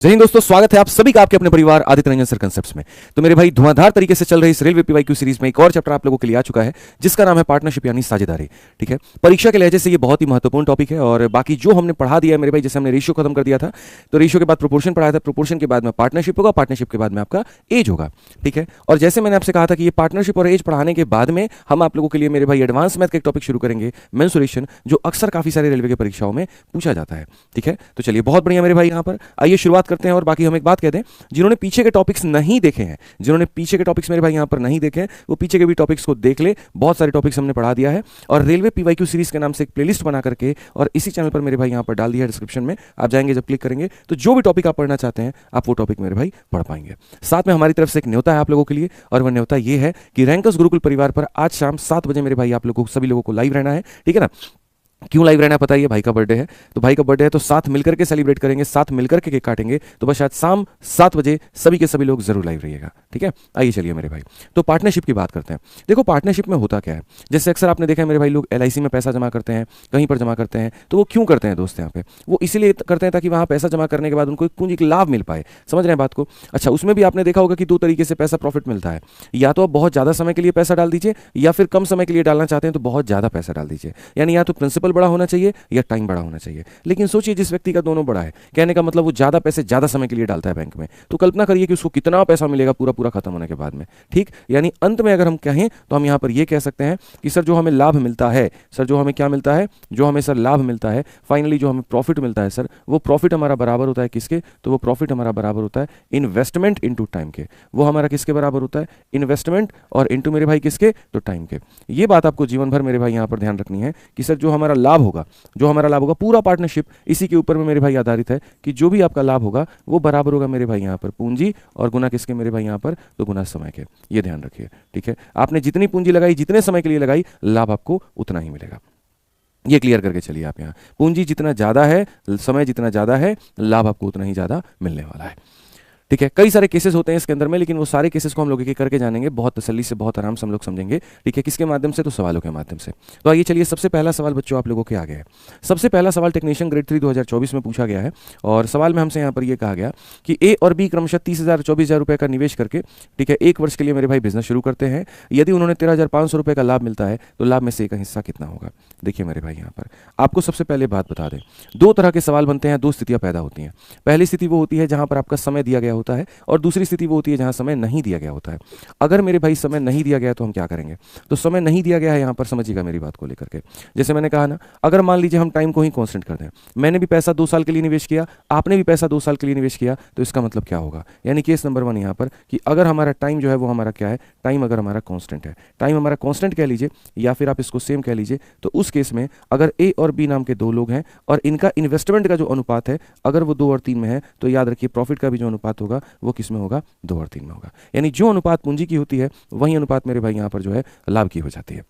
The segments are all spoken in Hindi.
जय हिंद दोस्तों, स्वागत है आप सभी का आपके अपने परिवार आदित्य रंजन सर कंसेप्ट्स में। तो मेरे भाई धुआंधार तरीके से चल रही इस रेलवे पीवाईक्यू सीरीज में एक और चैप्टर आप लोगों के लिए आ चुका है, जिसका नाम है पार्टनरशिप यानी साझेदारी। ठीक है, परीक्षा के लहजे से ये बहुत ही महत्वपूर्ण टॉपिक है। और बाकी जो हमने पढ़ा दिया है मेरे भाई, जैसे हमने रेशियो खत्म कर दिया था, तो रेशियो के बाद प्रोपोर्शन पढ़ाया था, प्रोपोर्शन के बाद में पार्टनरशिप होगा, पार्टनरशिप के बाद में आपका एज होगा। ठीक है, और जैसे मैंने आपसे कहा था कि ये पार्टनरशिप और एज पढ़ाने के बाद में हम आप लोगों के लिए मेरे भाई एडवांस मैथ का एक टॉपिक शुरू करेंगे, मेंसुरेशन, जो अक्सर काफी सारे रेलवे की परीक्षाओं में पूछा जाता है। ठीक है, तो चलिए बहुत बढ़िया मेरे भाई, यहाँ पर आइए शुरुआत करते हैं। और बाकी हम एक बात कहते हैं, जिन्होंने पीछे के टॉपिक्स नहीं देखे हैं, जिन्होंने पीछे के टॉपिक्स मेरे भाई यहां पर नहीं देखे हैं, वो पीछे के भी टॉपिक्स को देख ले। बहुत सारे टॉपिक्स हमने पढ़ा दिया है और रेलवे पीवाईक्यू सीरीज के नाम से एक प्लेलिस्ट बना करके और इसी चैनल पर मेरे भाई यहां पर डाल दिया है डिस्क्रिप्शन में। आप जाएंगे, जब क्लिक करेंगे तो जो भी टॉपिक आप पढ़ना चाहते हैं आप वो टॉपिक मेरे भाई पढ़ पाएंगे। साथ में हमारी तरफ से एक न्योता है आप लोगों के लिए, और वह न्योता ये है कि रैंकर्स गुरुकुल परिवार पर आज शाम 7 बजे मेरे भाई आप लोगों सभी लोगों को लाइव रहना है। ठीक है ना? क्यों लाइव रहना पता ही है, भाई का बर्थडे है। तो भाई का बर्थडे है तो साथ मिलकर के सेलिब्रेट करेंगे, साथ मिलकर के केक काटेंगे। तो बस आज शाम 7 बजे सभी के सभी लोग जरूर लाइव रहिएगा। ठीक है, आइए चलिए मेरे भाई, तो पार्टनरशिप की बात करते हैं। देखो पार्टनरशिप में होता क्या है, जैसे अक्सर आपने देखा है मेरे भाई, लोग एलआईसी में पैसा जमा करते हैं, कहीं पर जमा करते हैं। तो वो क्यों करते हैं दोस्त? यहाँ पे वो इसीलिए करते हैं ताकि वहां पैसा जमा करने के बाद उनको एक पूंजी का लाभ मिल पाए। समझ रहे हैं बात को? अच्छा, उसमें भी आपने देखा होगा कि 2 तरीके से पैसा प्रॉफिट मिलता है। या तो आप बहुत ज्यादा समय के लिए पैसा डाल दीजिए, या फिर कम समय के लिए डालना चाहते हैं तो बहुत ज्यादा पैसा डाल दीजिए। यानी या तो प्रिंसिपल बड़ा होना चाहिए या टाइम बड़ा होना चाहिए। लेकिन सोचिए, जिस व्यक्ति का दोनों बड़ा है, कहने का मतलब वो ज्यादा पैसे ज्यादा समय के लिए डालता है बैंक में, तो कल्पना करिए कि उसको कितना पैसा मिलेगा पूरा पूरा खत्म होने के बाद में। ठीक, यानी अंत में अगर हम कहें तो हम यहां पर यह कह सकते हैं कि सर जो हमें लाभ मिलता है, सर जो हमें क्या मिलता है, जो हमें सर लाभ मिलता है, फाइनली जो हमें प्रॉफिट मिलता है सर, वो प्रॉफिट हमारा बराबर होता है किसके? तो वो प्रॉफिट हमारा बराबर होता है इन्वेस्टमेंट इनटू टाइम के। वो हमारा किसके बराबर होता है? इन्वेस्टमेंट और इनटू मेरे भाई किसके? तो टाइम के। ये बात आपको जीवन भर मेरे भाई यहां पर ध्यान रखनी है कि सर जो हमारा लाभ होगा, जो हमारा लाभ होगा, पूरा पार्टनरशिप इसी के ऊपर में मेरे भाई आधारित है कि जो भी आपका लाभ होगा वो बराबर होगा मेरे भाई यहां पर पूंजी और गुना किसके मेरे भाई यहां पर? तो गुना समय के। ये ध्यान रखिए। ठीक है, आपने जितनी पूंजी लगाई, जितने समय के लिए लगाई, लाभ आपको उतना ही मिलेगा। ये क्लियर करके चलिए आप। यहां पूंजी जितना ज्यादा है, समय जितना ज्यादा है, लाभ आपको उतना ही ज्यादा मिलने वाला है। ठीक है, कई सारे केसेस होते हैं इसके अंदर में, लेकिन वो सारे केसेस को हम लोग एक एक करके जानेंगे, बहुत तसल्ली से, बहुत आराम से हम लोग समझेंगे। ठीक है, किसके माध्यम से? तो सवालों के माध्यम से। तो आइए चलिए, सबसे पहला सवाल बच्चों आप लोगों के आगे है। सबसे पहला सवाल टेक्नीशियन ग्रेड 3 2024 में पूछा गया है। और सवाल में हमसे यहाँ पर यह कहा गया कि ए और बी क्रमशः 30,000 और 24,000 रुपये का निवेश करके, ठीक है, 1 वर्ष के लिए मेरे भाई बिजनेस शुरू करते हैं। यदि उन्होंने 13,500 रुपये का लाभ मिलता है तो लाभ में से का हिस्सा कितना होगा? देखिए मेरे भाई, यहाँ पर आपको सबसे पहले बात बता दें, 2 तरह के सवाल बनते हैं, 2 स्थितियां पैदा होती हैं। पहली स्थिति वो होती है जहां पर आपका समय दिया गया होता है, और दूसरी स्थिति वो होती है जहां समय नहीं दिया गया होता है। अगर मेरे भाई समय नहीं दिया गया तो हम क्या करेंगे? तो समय नहीं दिया गया है, यहां पर समझिएगा मेरी बात को लेकर के। जैसे मैंने कहा ना, अगर मान लीजिए हम टाइम को ही कांस्टेंट कर दें, मैंने भी पैसा 2 साल के लिए निवेश किया, आपने भी पैसा 2 साल के लिए निवेश किया, तो इसका मतलब क्या होगा? यानी केस नंबर 1 यहां पर कि अगर हमारा टाइम जो है वो हमारा क्या है? टाइम अगर हमारा कांस्टेंट है, टाइम हमारा कांस्टेंट कह लीजिए, या फिर आप इसको सेम कह लीजिए, तो उस केस में अगर ए और बी नाम के 2 लोग हैं और इनका इन्वेस्टमेंट का जो अनुपात है अगर वो 2 और 3 में है, तो याद रखिए प्रॉफिट का भी जो अनुपात होगा वो किस में होगा? 2 और 3 में होगा। यानी जो अनुपात पूंजी की होती है वही अनुपात मेरे भाई यहां पर जो है लाभ की हो जाती है।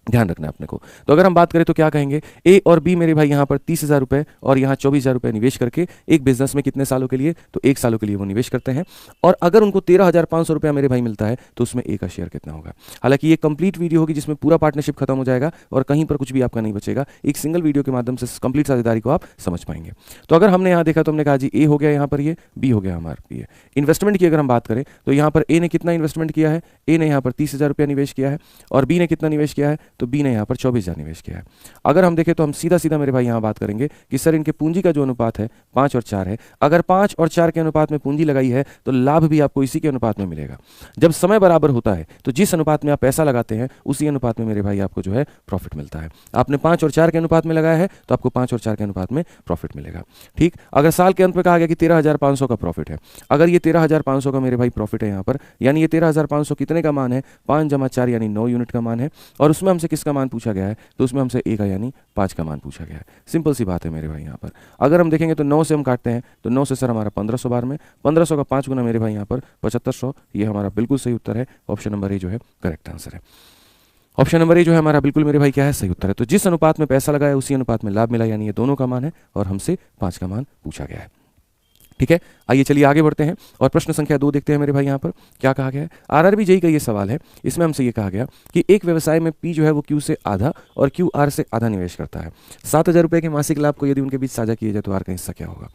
ध्यान रखना है अपने को। तो अगर हम बात करें तो क्या कहेंगे? ए और बी मेरे भाई यहां पर 30,000 रुपए और यहां 24,000 रुपए निवेश करके एक बिजनेस में कितने सालों के लिए? तो 1 सालों के लिए वो निवेश करते हैं। और अगर उनको 13,500 रुपया मेरे भाई मिलता है तो उसमें ए का शेयर कितना होगा? हालांकि ये कंप्लीट वीडियो होगी जिसमें पूरा पार्टनरशिप खत्म हो जाएगा और कहीं पर कुछ भी आपका नहीं बचेगा। एक सिंगल वीडियो के माध्यम से कंप्लीट साझेदारी को आप समझ पाएंगे। तो अगर हमने यहां देखा तो हमने कहा जी ए हो गया यहां पर, ये बी हो गया हमारा ये। इन्वेस्टमेंट की अगर हम बात करें तो यहां पर ए ने कितना इन्वेस्टमेंट किया है? ए ने यहां पर 30,000 रुपया निवेश किया है। और बी ने कितना निवेश किया है? तो बी ने यहां पर 24,000 निवेश किया है। अगर हम देखें तो हम सीधा सीधा मेरे भाई यहां बात करेंगे कि सर इनके पूंजी का जो अनुपात है 5 और 4 है। अगर 5 और 4 के अनुपात में पूंजी लगाई है तो लाभ भी आपको इसी के अनुपात में मिलेगा। जब समय बराबर होता है तो जिस अनुपात में आप पैसा लगाते हैं उसी अनुपात में मेरे भाई आपको जो है प्रॉफिट मिलता है। आपने 5 और 4 के अनुपात में लगाया है तो आपको 5 और 4 के अनुपात में प्रॉफिट मिलेगा। ठीक, अगर साल के अंत में कहा गया कि 13,500 का प्रॉफिट है, अगर ये 13,500 का मेरे भाई प्रॉफिट है यहां पर, यानी ये 13,500 कितने का मान है? 5 जमा 4 यानी 9 यूनिट का मान है। और उसमें हमसे किसका मान पूछा गया है? तो उसमें हमसे ए का यानी 5 का मान पूछा गया है। सिंपल सी बात है मेरे भाई यहाँ पर। अगर हम देखेंगे तो 9 से हम काटते हैं तो 9 से सर हमारा 1500 बार में, 1500 का 5 गुना मेरे भाई यहाँ पर 7500। ये हमारा बिल्कुल सही उत्तर है। ऑप्शन नंबर ए जो है करेक्ट आंसर है। ऑप्शन नंबर ए जो है हमारा बिल्कुल मेरे भाई क्या है? सही उत्तर है। तो जिस अनुपात में पैसा लगाया उसी अनुपात में लाभ मिला, यानी ये दोनों का मान है और हमसे 5 का मान पूछा गया है। ठीक है, आइए चलिए आगे बढ़ते हैं और प्रश्न संख्या 2 देखते हैं मेरे भाई। यहाँ पर क्या कहा गया है, आरआरबी जेई का ये सवाल है। इसमें हमसे ये कहा गया कि एक व्यवसाय में पी जो है वो क्यू से आधा और क्यू आर से आधा निवेश करता है। 7,000 रुपये के मासिक लाभ को यदि उनके बीच साझा किया जाए तो आर का हिस्सा क्या होगा।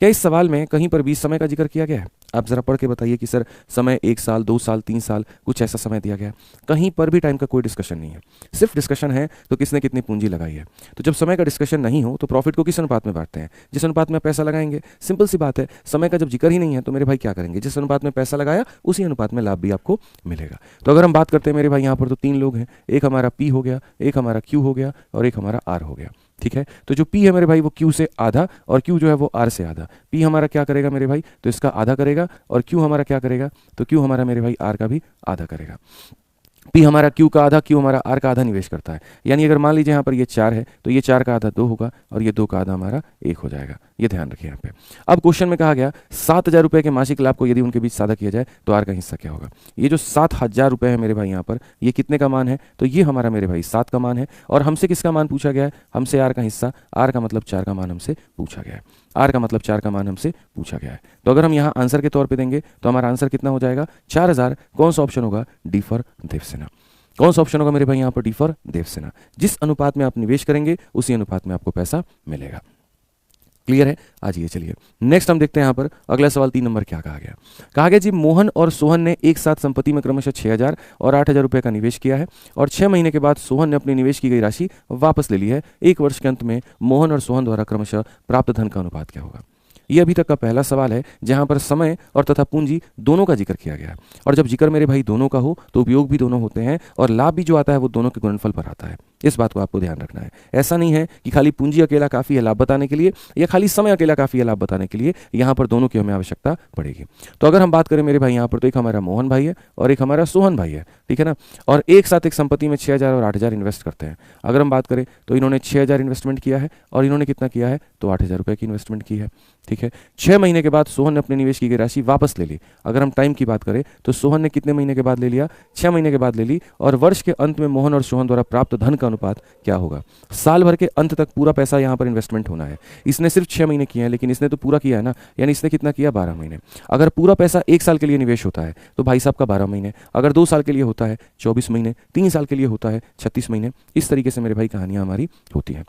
क्या इस सवाल में कहीं पर भी समय का जिक्र किया गया है? आप जरा पढ़ के बताइए कि सर समय 1 साल, 2 साल, 3 साल, कुछ ऐसा समय दिया गया है? कहीं पर भी टाइम का कोई डिस्कशन नहीं है, सिर्फ डिस्कशन है तो किसने कितनी पूंजी लगाई है। तो जब समय का डिस्कशन नहीं हो तो प्रॉफिट को किस अनुपात में बांटते हैं? जिस अनुपात में पैसा लगाएंगे। सिंपल सी बात है, समय का जब जिक्र ही नहीं है तो मेरे भाई क्या करेंगे, जिस अनुपात में पैसा लगाया उसी अनुपात में लाभ भी आपको मिलेगा। तो अगर हम बात करते हैं मेरे भाई यहाँ पर, तो 3 लोग हैं, एक हमारा पी हो गया, एक हमारा क्यू हो गया और एक हमारा आर हो गया। ठीक है, तो जो P है मेरे भाई वो Q से आधा और Q जो है वो R से आधा। P हमारा क्या करेगा मेरे भाई, तो इसका आधा करेगा, और Q हमारा क्या करेगा, तो Q हमारा मेरे भाई R का भी आधा करेगा। P हमारा Q का आधा, Q हमारा R का आधा निवेश करता है। यानी अगर मान लीजिए यहाँ पर ये 4 है तो ये 4 का आधा 2 होगा और ये 2 का आधा हमारा 1 हो जाएगा। ये ध्यान रखिए यहाँ पे। अब क्वेश्चन में कहा गया 7,000 रुपये के मासिक लाभ को यदि उनके बीच साझा किया जाए तो आर का हिस्सा क्या होगा। ये जो 7,000 रुपये है मेरे भाई यहाँ पर, ये कितने का मान है, तो ये हमारा मेरे भाई 7 का मान है। और हमसे किसका मान पूछा गया है, हमसे आर का हिस्सा, आर का मतलब 4 का मान हमसे पूछा गया है। आर का मतलब 4 का मान हमसे पूछा गया है। तो अगर हम यहाँ आंसर के तौर पे देंगे तो हमारा आंसर कितना हो जाएगा, 4,000। कौन सा ऑप्शन होगा, डी फॉर देवसेना। कौन सा ऑप्शन होगा मेरे भाई यहाँ पर, डी फॉर देवसेना। जिस अनुपात में आप निवेश करेंगे उसी अनुपात में आपको पैसा मिलेगा। क्लियर है। आज ये चलिए नेक्स्ट हम देखते हैं यहाँ पर अगला सवाल 3 नंबर क्या कहा गया। कहा गया जी मोहन और सोहन ने एक साथ संपत्ति में क्रमशः 6,000 और 8,000 रुपये का निवेश किया है और 6 महीने के बाद सोहन ने अपनी निवेश की गई राशि वापस ले ली है। 1 वर्ष के अंत में मोहन और सोहन द्वारा क्रमशः प्राप्त धन का अनुपात क्या होगा। ये अभी तक का पहला सवाल है जहां पर समय और तथा पूंजी दोनों का जिक्र किया गया है। और जब जिक्र मेरे भाई दोनों का हो तो उपयोग भी दोनों होते हैं और लाभ भी जो आता है वो दोनों के गुणनफल पर आता है। इस बात को आपको ध्यान रखना है। ऐसा नहीं है कि खाली पूंजी अकेला काफ़ी है लाभ बताने के लिए या खाली समय अकेला काफ़ी है लाभ बताने के लिए, यहाँ पर दोनों की हमें आवश्यकता पड़ेगी। तो अगर हम बात करें मेरे भाई यहाँ पर, तो एक हमारा मोहन भाई है और एक हमारा सोहन भाई है, ठीक है ना। और एक साथ एक संपत्ति में 6,000 और 8,000 इन्वेस्ट करते हैं। अगर हम बात करें तो इन्होंने 6,000 इन्वेस्टमेंट किया है और इन्होंने कितना किया है, तो 8,000 रुपये की इन्वेस्टमेंट की है। ठीक है, 6 महीने के बाद सोहन ने अपने निवेश की गई राशि वापस ले ली। अगर हम टाइम की बात करें तो सोहन ने कितने महीने के बाद ले लिया, 6 महीने के बाद ले ली। और वर्ष के अंत में मोहन और सोहन द्वारा प्राप्त धन का अनुपात क्या होगा। साल भर के अंत तक पूरा पैसा यहाँ पर इन्वेस्टमेंट होना है। इसने सिर्फ 6 महीने किए हैं लेकिन इसने तो पूरा किया है ना, यानी इसने कितना किया, 12 महीने। अगर पूरा पैसा 1 साल के लिए निवेश होता है तो भाई साहब का 12 महीने, अगर 2 साल के लिए होता है 24 महीने, 3 साल के लिए होता है 36 महीने। इस तरीके से मेरे भाई कहानियाँ हमारी होती हैं।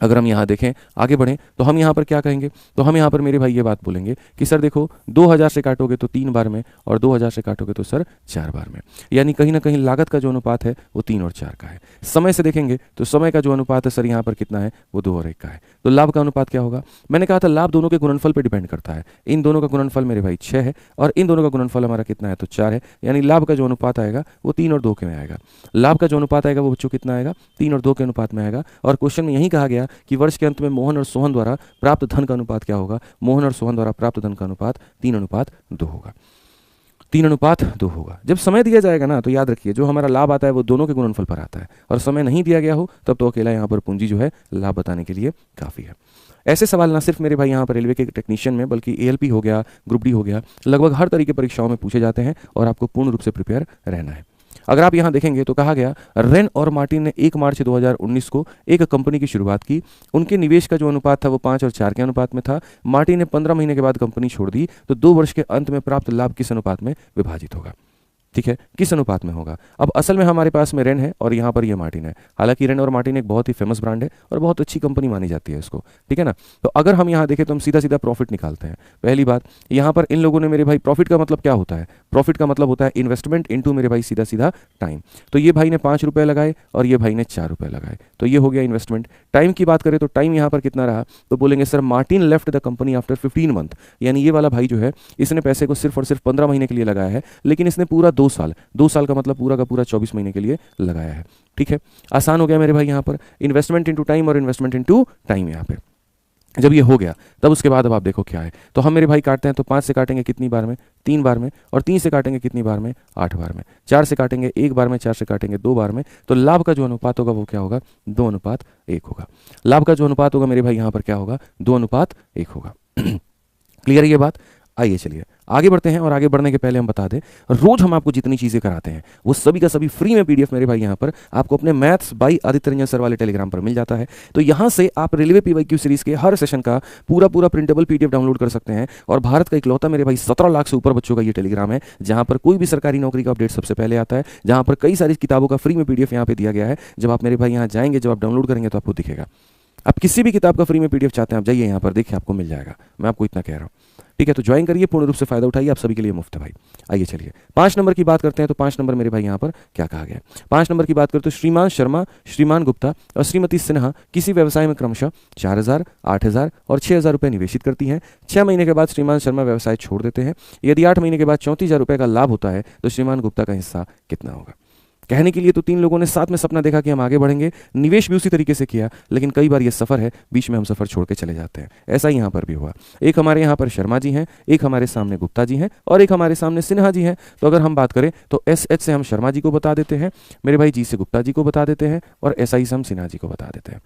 अगर हम यहाँ देखें, आगे बढ़ें, तो हम यहाँ पर क्या कहेंगे, तो हम यहाँ पर मेरे भाई ये बात बोलेंगे कि सर देखो 2,000 से काटोगे तो 3 बार में और 2,000 से काटोगे तो सर 4 बार में। यानी कहीं ना कहीं लागत का जो अनुपात है वो 3 और 4 का है। समय से देखेंगे तो समय का जो अनुपात है सर यहाँ पर कितना है, वो 2 और 1 का है। तो लाभ का अनुपात क्या होगा, मैंने कहा था लाभ दोनों के गुणनफल पर डिपेंड करता है। इन दोनों का गुणनफल मेरे भाई 6 है और इन दोनों का गुणनफल हमारा कितना है, तो 4 है। यानी लाभ का जो अनुपात आएगा वो 3 और 2 के में आएगा। लाभ का जो अनुपात आएगा वो बच्चों कितना आएगा, 3 और 2 के अनुपात में आएगा। और क्वेश्चन में यही कहा गया कि वर्ष के अंत में मोहन और सोहन द्वारा प्राप्त धन का अनुपात क्या होगा। मोहन और सोहन द्वारा प्राप्त धन का अनुपात 3:2 होगा। 3:2 होगा। जब समय दिया जाएगा ना तो याद रखिए जो हमारा लाभ आता है वो दोनों के गुणनफल पर आता है, और समय नहीं दिया गया हो तब तो अकेला यहाँ पर पूंजी जो है लाभ बताने के लिए काफ़ी है। ऐसे सवाल ना सिर्फ मेरे भाई यहाँ पर रेलवे के टेक्नीशियन में बल्कि एएलपी हो गया, ग्रुप डी हो गया, लगभग हर तरीके परीक्षाओं में पूछे जाते हैं और आपको पूर्ण रूप से प्रिपेयर रहना है। अगर आप यहाँ देखेंगे तो कहा गया रेन और मार्टिन ने 1 मार्च 2019 को एक कंपनी की शुरुआत की। उनके निवेश का जो अनुपात था वो 5 और 4 के अनुपात में था। मार्टिन ने 15 महीने के बाद कंपनी छोड़ दी। तो 2 वर्ष के अंत में प्राप्त लाभ किस अनुपात में विभाजित होगा, ठीक है, किस अनुपात में होगा। अब असल में हमारे पास में रेन है और यहाँ पर ये मार्टिन है। हालांकि रेन और मार्टिन एक बहुत ही फेमस ब्रांड है और बहुत अच्छी कंपनी मानी जाती है इसको, ठीक है ना। तो अगर हम यहाँ देखें तो हम सीधा सीधा प्रॉफिट निकालते हैं। पहली बात, यहाँ पर इन लोगों ने मेरे भाई, प्रॉफिट का मतलब क्या होता है, प्रॉफिट का मतलब होता है इन्वेस्टमेंट इनटू मेरे भाई सीधा सीधा टाइम। तो ये भाई ने 5 रुपये लगाए और ये भाई ने 4 रुपये लगाए, तो ये हो गया इन्वेस्टमेंट। टाइम की बात करें तो टाइम यहाँ पर कितना रहा, तो बोलेंगे sir Martin left the company after 15 month. यानी ये वाला भाई जो है इसने पैसे को सिर्फ और सिर्फ 15 महीने के लिए लगाया है, लेकिन इसने पूरा 2 साल का मतलब पूरा का पूरा 24 महीने के लिए लगाया है। ठीक है, आसान हो गया मेरे भाई यहाँ पर इन्वेस्टमेंट इनटू टाइम और इन्वेस्टमेंट इनटू टाइम। यहाँ पे जब ये हो गया तब उसके बाद अब आप देखो क्या है, तो हम मेरे भाई काटते हैं तो 5 से काटेंगे कितनी बार में, 3 बार में, और 3 से काटेंगे कितनी बार में, 8 बार में, 4 से काटेंगे 1 बार में, 4 से काटेंगे 2 बार में। तो लाभ का जो अनुपात होगा वो क्या होगा, 2:1 होगा। लाभ का जो अनुपात होगा मेरे भाई यहाँ पर क्या होगा, 2:1 होगा। क्लियर है ये बात। आइए चलिए आगे बढ़ते हैं, और आगे बढ़ने के पहले हम बता दें, रोज हम आपको जितनी चीजें कराते हैं वो सभी का सभी फ्री में पीडीएफ मेरे भाई यहाँ पर आपको अपने maths by Aditya Ranjan sir वाले टेलीग्राम पर मिल जाता है। तो यहाँ से आप रेलवे पीवाईक्यू सीरीज के हर सेशन का पूरा पूरा प्रिंटेबल पीडीएफ डाउनलोड कर सकते हैं। और भारत का इकलौता मेरे भाई 17 लाख से ऊपर बच्चों का ये टेलीग्राम है, जहां पर कोई भी सरकारी नौकरी का अपडेट सबसे पहले आता है, जहां पर कई सारी किताबों का फ्री में पीडीएफ यहाँ पे दिया गया है। जब आप मेरे भाई यहाँ जाएंगे, जब आप डाउनलोड करेंगे तो आपको दिखेगा। आप किसी भी किताब का फ्री में पीडीएफ चाहते हैं, आप जाइए यहाँ पर, देखिए आपको मिल जाएगा, मैं आपको इतना कह रहा हूँ। ठीक है, तो ज्वाइन करिए, पूर्ण रूप से फायदा उठाइए, आप सभी के लिए मुफ्त है भाई। आइए चलिए 5 नंबर की बात करते हैं। तो 5 नंबर मेरे भाई यहाँ पर क्या कहा गया है। 5 नंबर की बात करते हैं, श्रीमान शर्मा, श्रीमान गुप्ता और श्रीमती सिन्हा किसी व्यवसाय में क्रमशः 4,000, 8,000 और 6,000 रुपये निवेशित करती हैं। 6 महीने के बाद श्रीमान शर्मा व्यवसाय छोड़ देते हैं। यदि 8 महीने के बाद 34,000 रुपये का लाभ होता है तो श्रीमान गुप्ता का हिस्सा कितना होगा। कहने के लिए तो 3 लोगों ने साथ में सपना देखा कि हम आगे बढ़ेंगे, निवेश भी उसी तरीके से किया, लेकिन कई बार ये सफर है, बीच में हम सफर छोड़ के चले जाते हैं। ऐसा ही यहाँ पर भी हुआ। एक हमारे यहाँ पर शर्मा जी हैं, एक हमारे सामने गुप्ता जी हैं और एक हमारे सामने सिन्हा जी हैं। तो अगर हम बात करें तो SH से हम शर्मा जी को बता देते हैं, मेरे भाई जी से गुप्ता जी को बता देते हैं और SI से हम सिन्हा जी को बता देते हैं।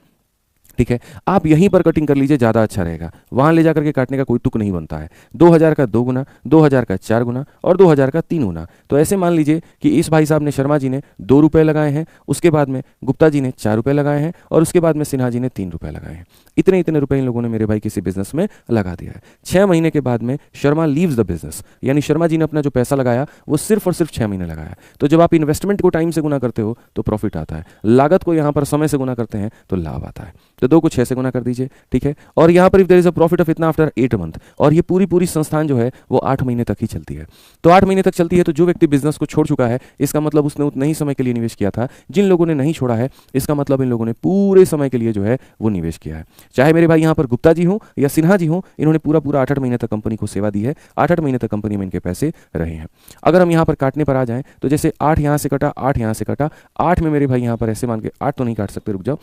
ठीक है, आप यहीं पर कटिंग कर लीजिए, ज़्यादा अच्छा रहेगा। वहां ले जाकर के काटने का कोई तुक नहीं बनता है। 2,000 का 2 गुना, 2,000 का 4 गुना और 2,000 का 3 गुना। तो ऐसे मान लीजिए कि इस भाई साहब ने, शर्मा जी ने 2 रुपये लगाए हैं, उसके बाद में गुप्ता जी ने 4 रुपये लगाए हैं और उसके बाद में सिन्हा जी ने 3 रुपये लगाए हैं। इतने इतने रुपए इन लोगों ने मेरे भाई किसी बिजनेस में लगा दिया है। 6 महीने के बाद में शर्मा लीव्स द बिजनेस, यानी शर्मा जी ने अपना जो पैसा लगाया वो सिर्फ और सिर्फ 6 महीने लगाया। तो जब आप इन्वेस्टमेंट को टाइम से गुना करते हो तो प्रॉफिट आता है, लागत को यहाँ पर समय से गुना करते हैं तो लाभ आता है। तो 2 को 6 से गुना कर दीजिए। ठीक है, और यहाँ पर if there is a profit of इतना आफ्टर 8 मंथ, और ये पूरी संस्थान जो है वो 8 महीने तक ही चलती है। तो 8 महीने तक चलती है, तो जो व्यक्ति बिजनेस को छोड़ चुका है इसका मतलब उसने उतना ही समय के लिए निवेश किया था। जिन लोगों ने नहीं छोड़ा है इसका मतलब इन लोगों ने पूरे समय के लिए जो है वो निवेश किया है। चाहे मेरे भाई यहाँ पर गुप्ता जी हो या सिन्हा जी हो, इन्होंने पूरा 8 महीने तक कंपनी को सेवा दी है। 8 महीने तक कंपनी में इनके पैसे रहे हैं। अगर हम यहाँ पर काटने पर आ जाएं तो जैसे 8 यहाँ से कटा, 8 यहाँ से कटा, 8 में मेरे भाई यहाँ पर ऐसे मान के 8 तो नहीं काट सकते, रुक जाओ,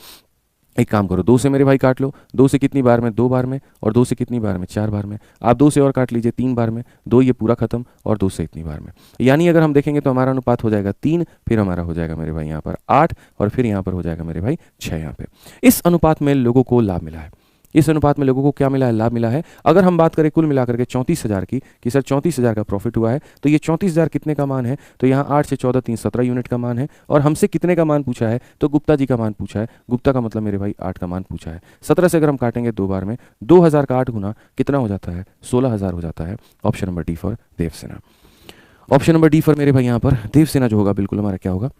एक काम करो, 2 से मेरे भाई काट लो। 2 से कितनी बार में? 2 बार में। और 2 से कितनी बार में? 4 बार में। आप 2 से और काट लीजिए 3 बार में। 2 ये पूरा खत्म और 2 से इतनी बार में। यानी अगर हम देखेंगे तो हमारा अनुपात हो जाएगा 3, फिर हमारा हो जाएगा मेरे भाई यहाँ पर 8 और फिर यहाँ पर हो जाएगा मेरे भाई 6। यहाँ पे इस अनुपात में लोगों को लाभ मिला है। इस अनुपात में लोगों को क्या मिला है? लाभ मिला है। अगर हम बात करें कुल मिलाकर के 34,000 की, कि सर 34,000 का प्रॉफिट हुआ है, तो ये 34,000 कितने का मान है? तो यहाँ 8 से 14 3 17 यूनिट का मान है। और हमसे कितने का मान पूछा है? तो गुप्ता जी का मान पूछा है। गुप्ता का मतलब मेरे भाई 8 का मान पूछा है। 17 से अगर हम काटेंगे 2 बार में, 2,000 का 8 गुना कितना हो जाता है? 16,000 हो जाता है। Option number D for Devasena. Option number D for मेरे भाई यहाँ पर देवसेना जो होगा बिल्कुल हमारा क्या होगा?